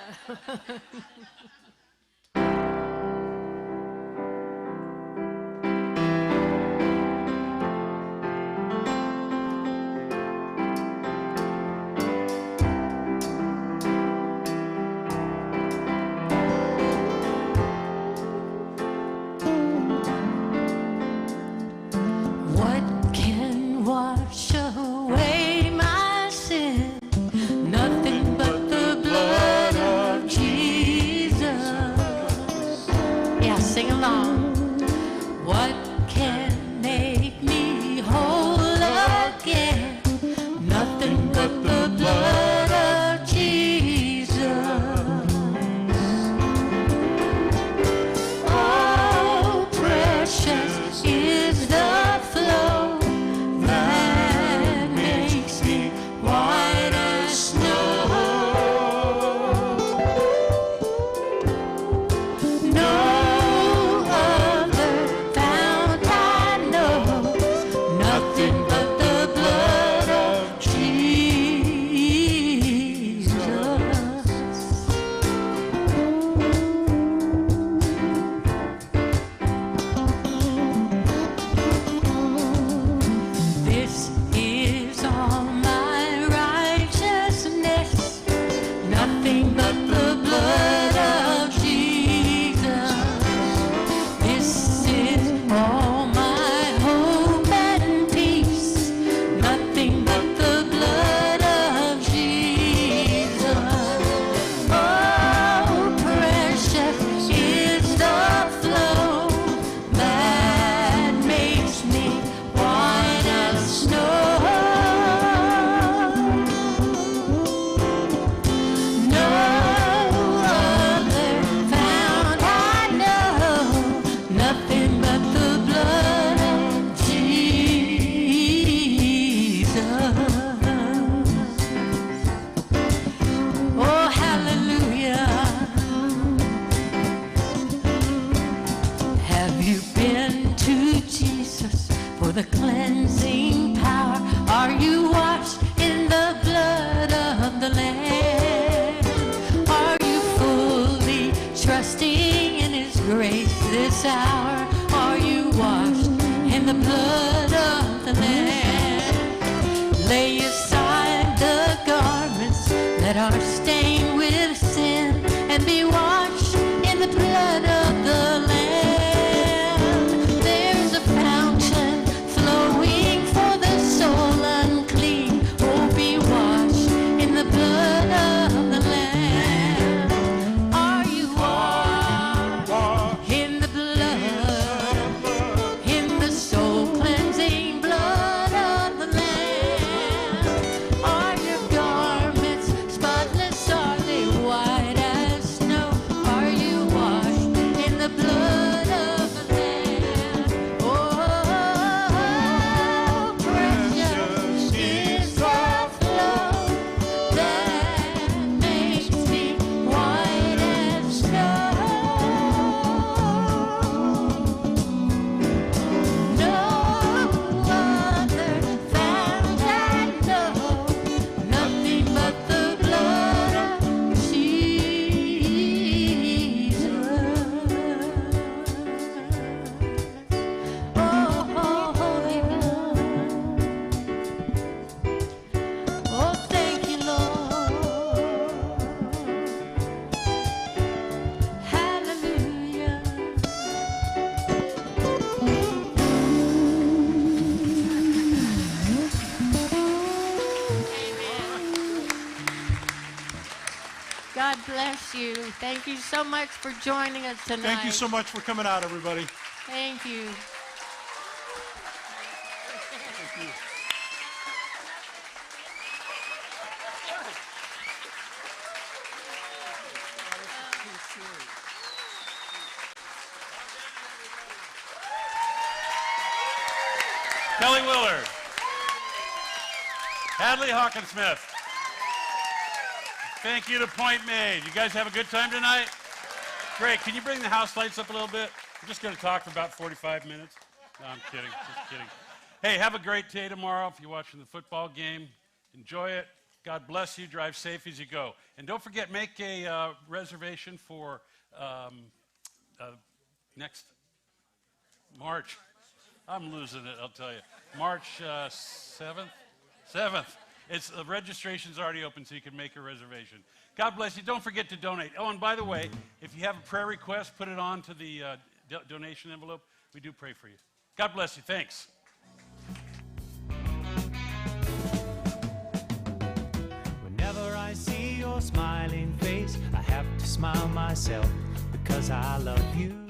What can wash away my sin? Nothing but the blood of Jesus. Yeah, sing along. What can make me whole again? Nothing but the blood of Jesus. Oh, precious is the flow that makes me white as snow. No other fountain the cleansing power? Are you washed in the blood of the Lamb? Are you fully trusting in His grace this hour? Are you washed in the blood of the Lamb? Lay aside the garments that are stained with sin and be washed in the blood of the Lamb. There's a fountain flowing for the soul unclean. Oh, be washed in the blood of the Lamb. Are you washed in the blood, in the soul cleansing blood of the Lamb? Are your garments spotless? Are they white as snow? Are you washed in the blood of the Lamb? Oh, precious is the flow that makes me white as snow. No other fount I know, nothing but the blood of Jesus. Oh, holy blood. Oh, thank you, Lord. Hallelujah. God bless you. Thank you so much for joining us tonight. Thank you so much for coming out, everybody. Thank you. Kelly Willard. Hadley Hockensmith. Thank you to PointMade. You guys have a good time tonight? Great. Can you bring the house lights up a little bit? We're just going to talk for about 45 minutes. No, I'm kidding. Just kidding. Hey, have a great day tomorrow if you're watching the football game. Enjoy it. God bless you. Drive safe as you go. And don't forget, make a reservation for next March. I'm losing it, I'll tell you. March 7th? 7th. The registration's already open, so you can make a reservation. God bless you. Don't forget to donate. Oh, and by the way, if you have a prayer request, put it on to the donation envelope. We do pray for you. God bless you. Thanks. Whenever I see your smiling face, I have to smile myself because I love you.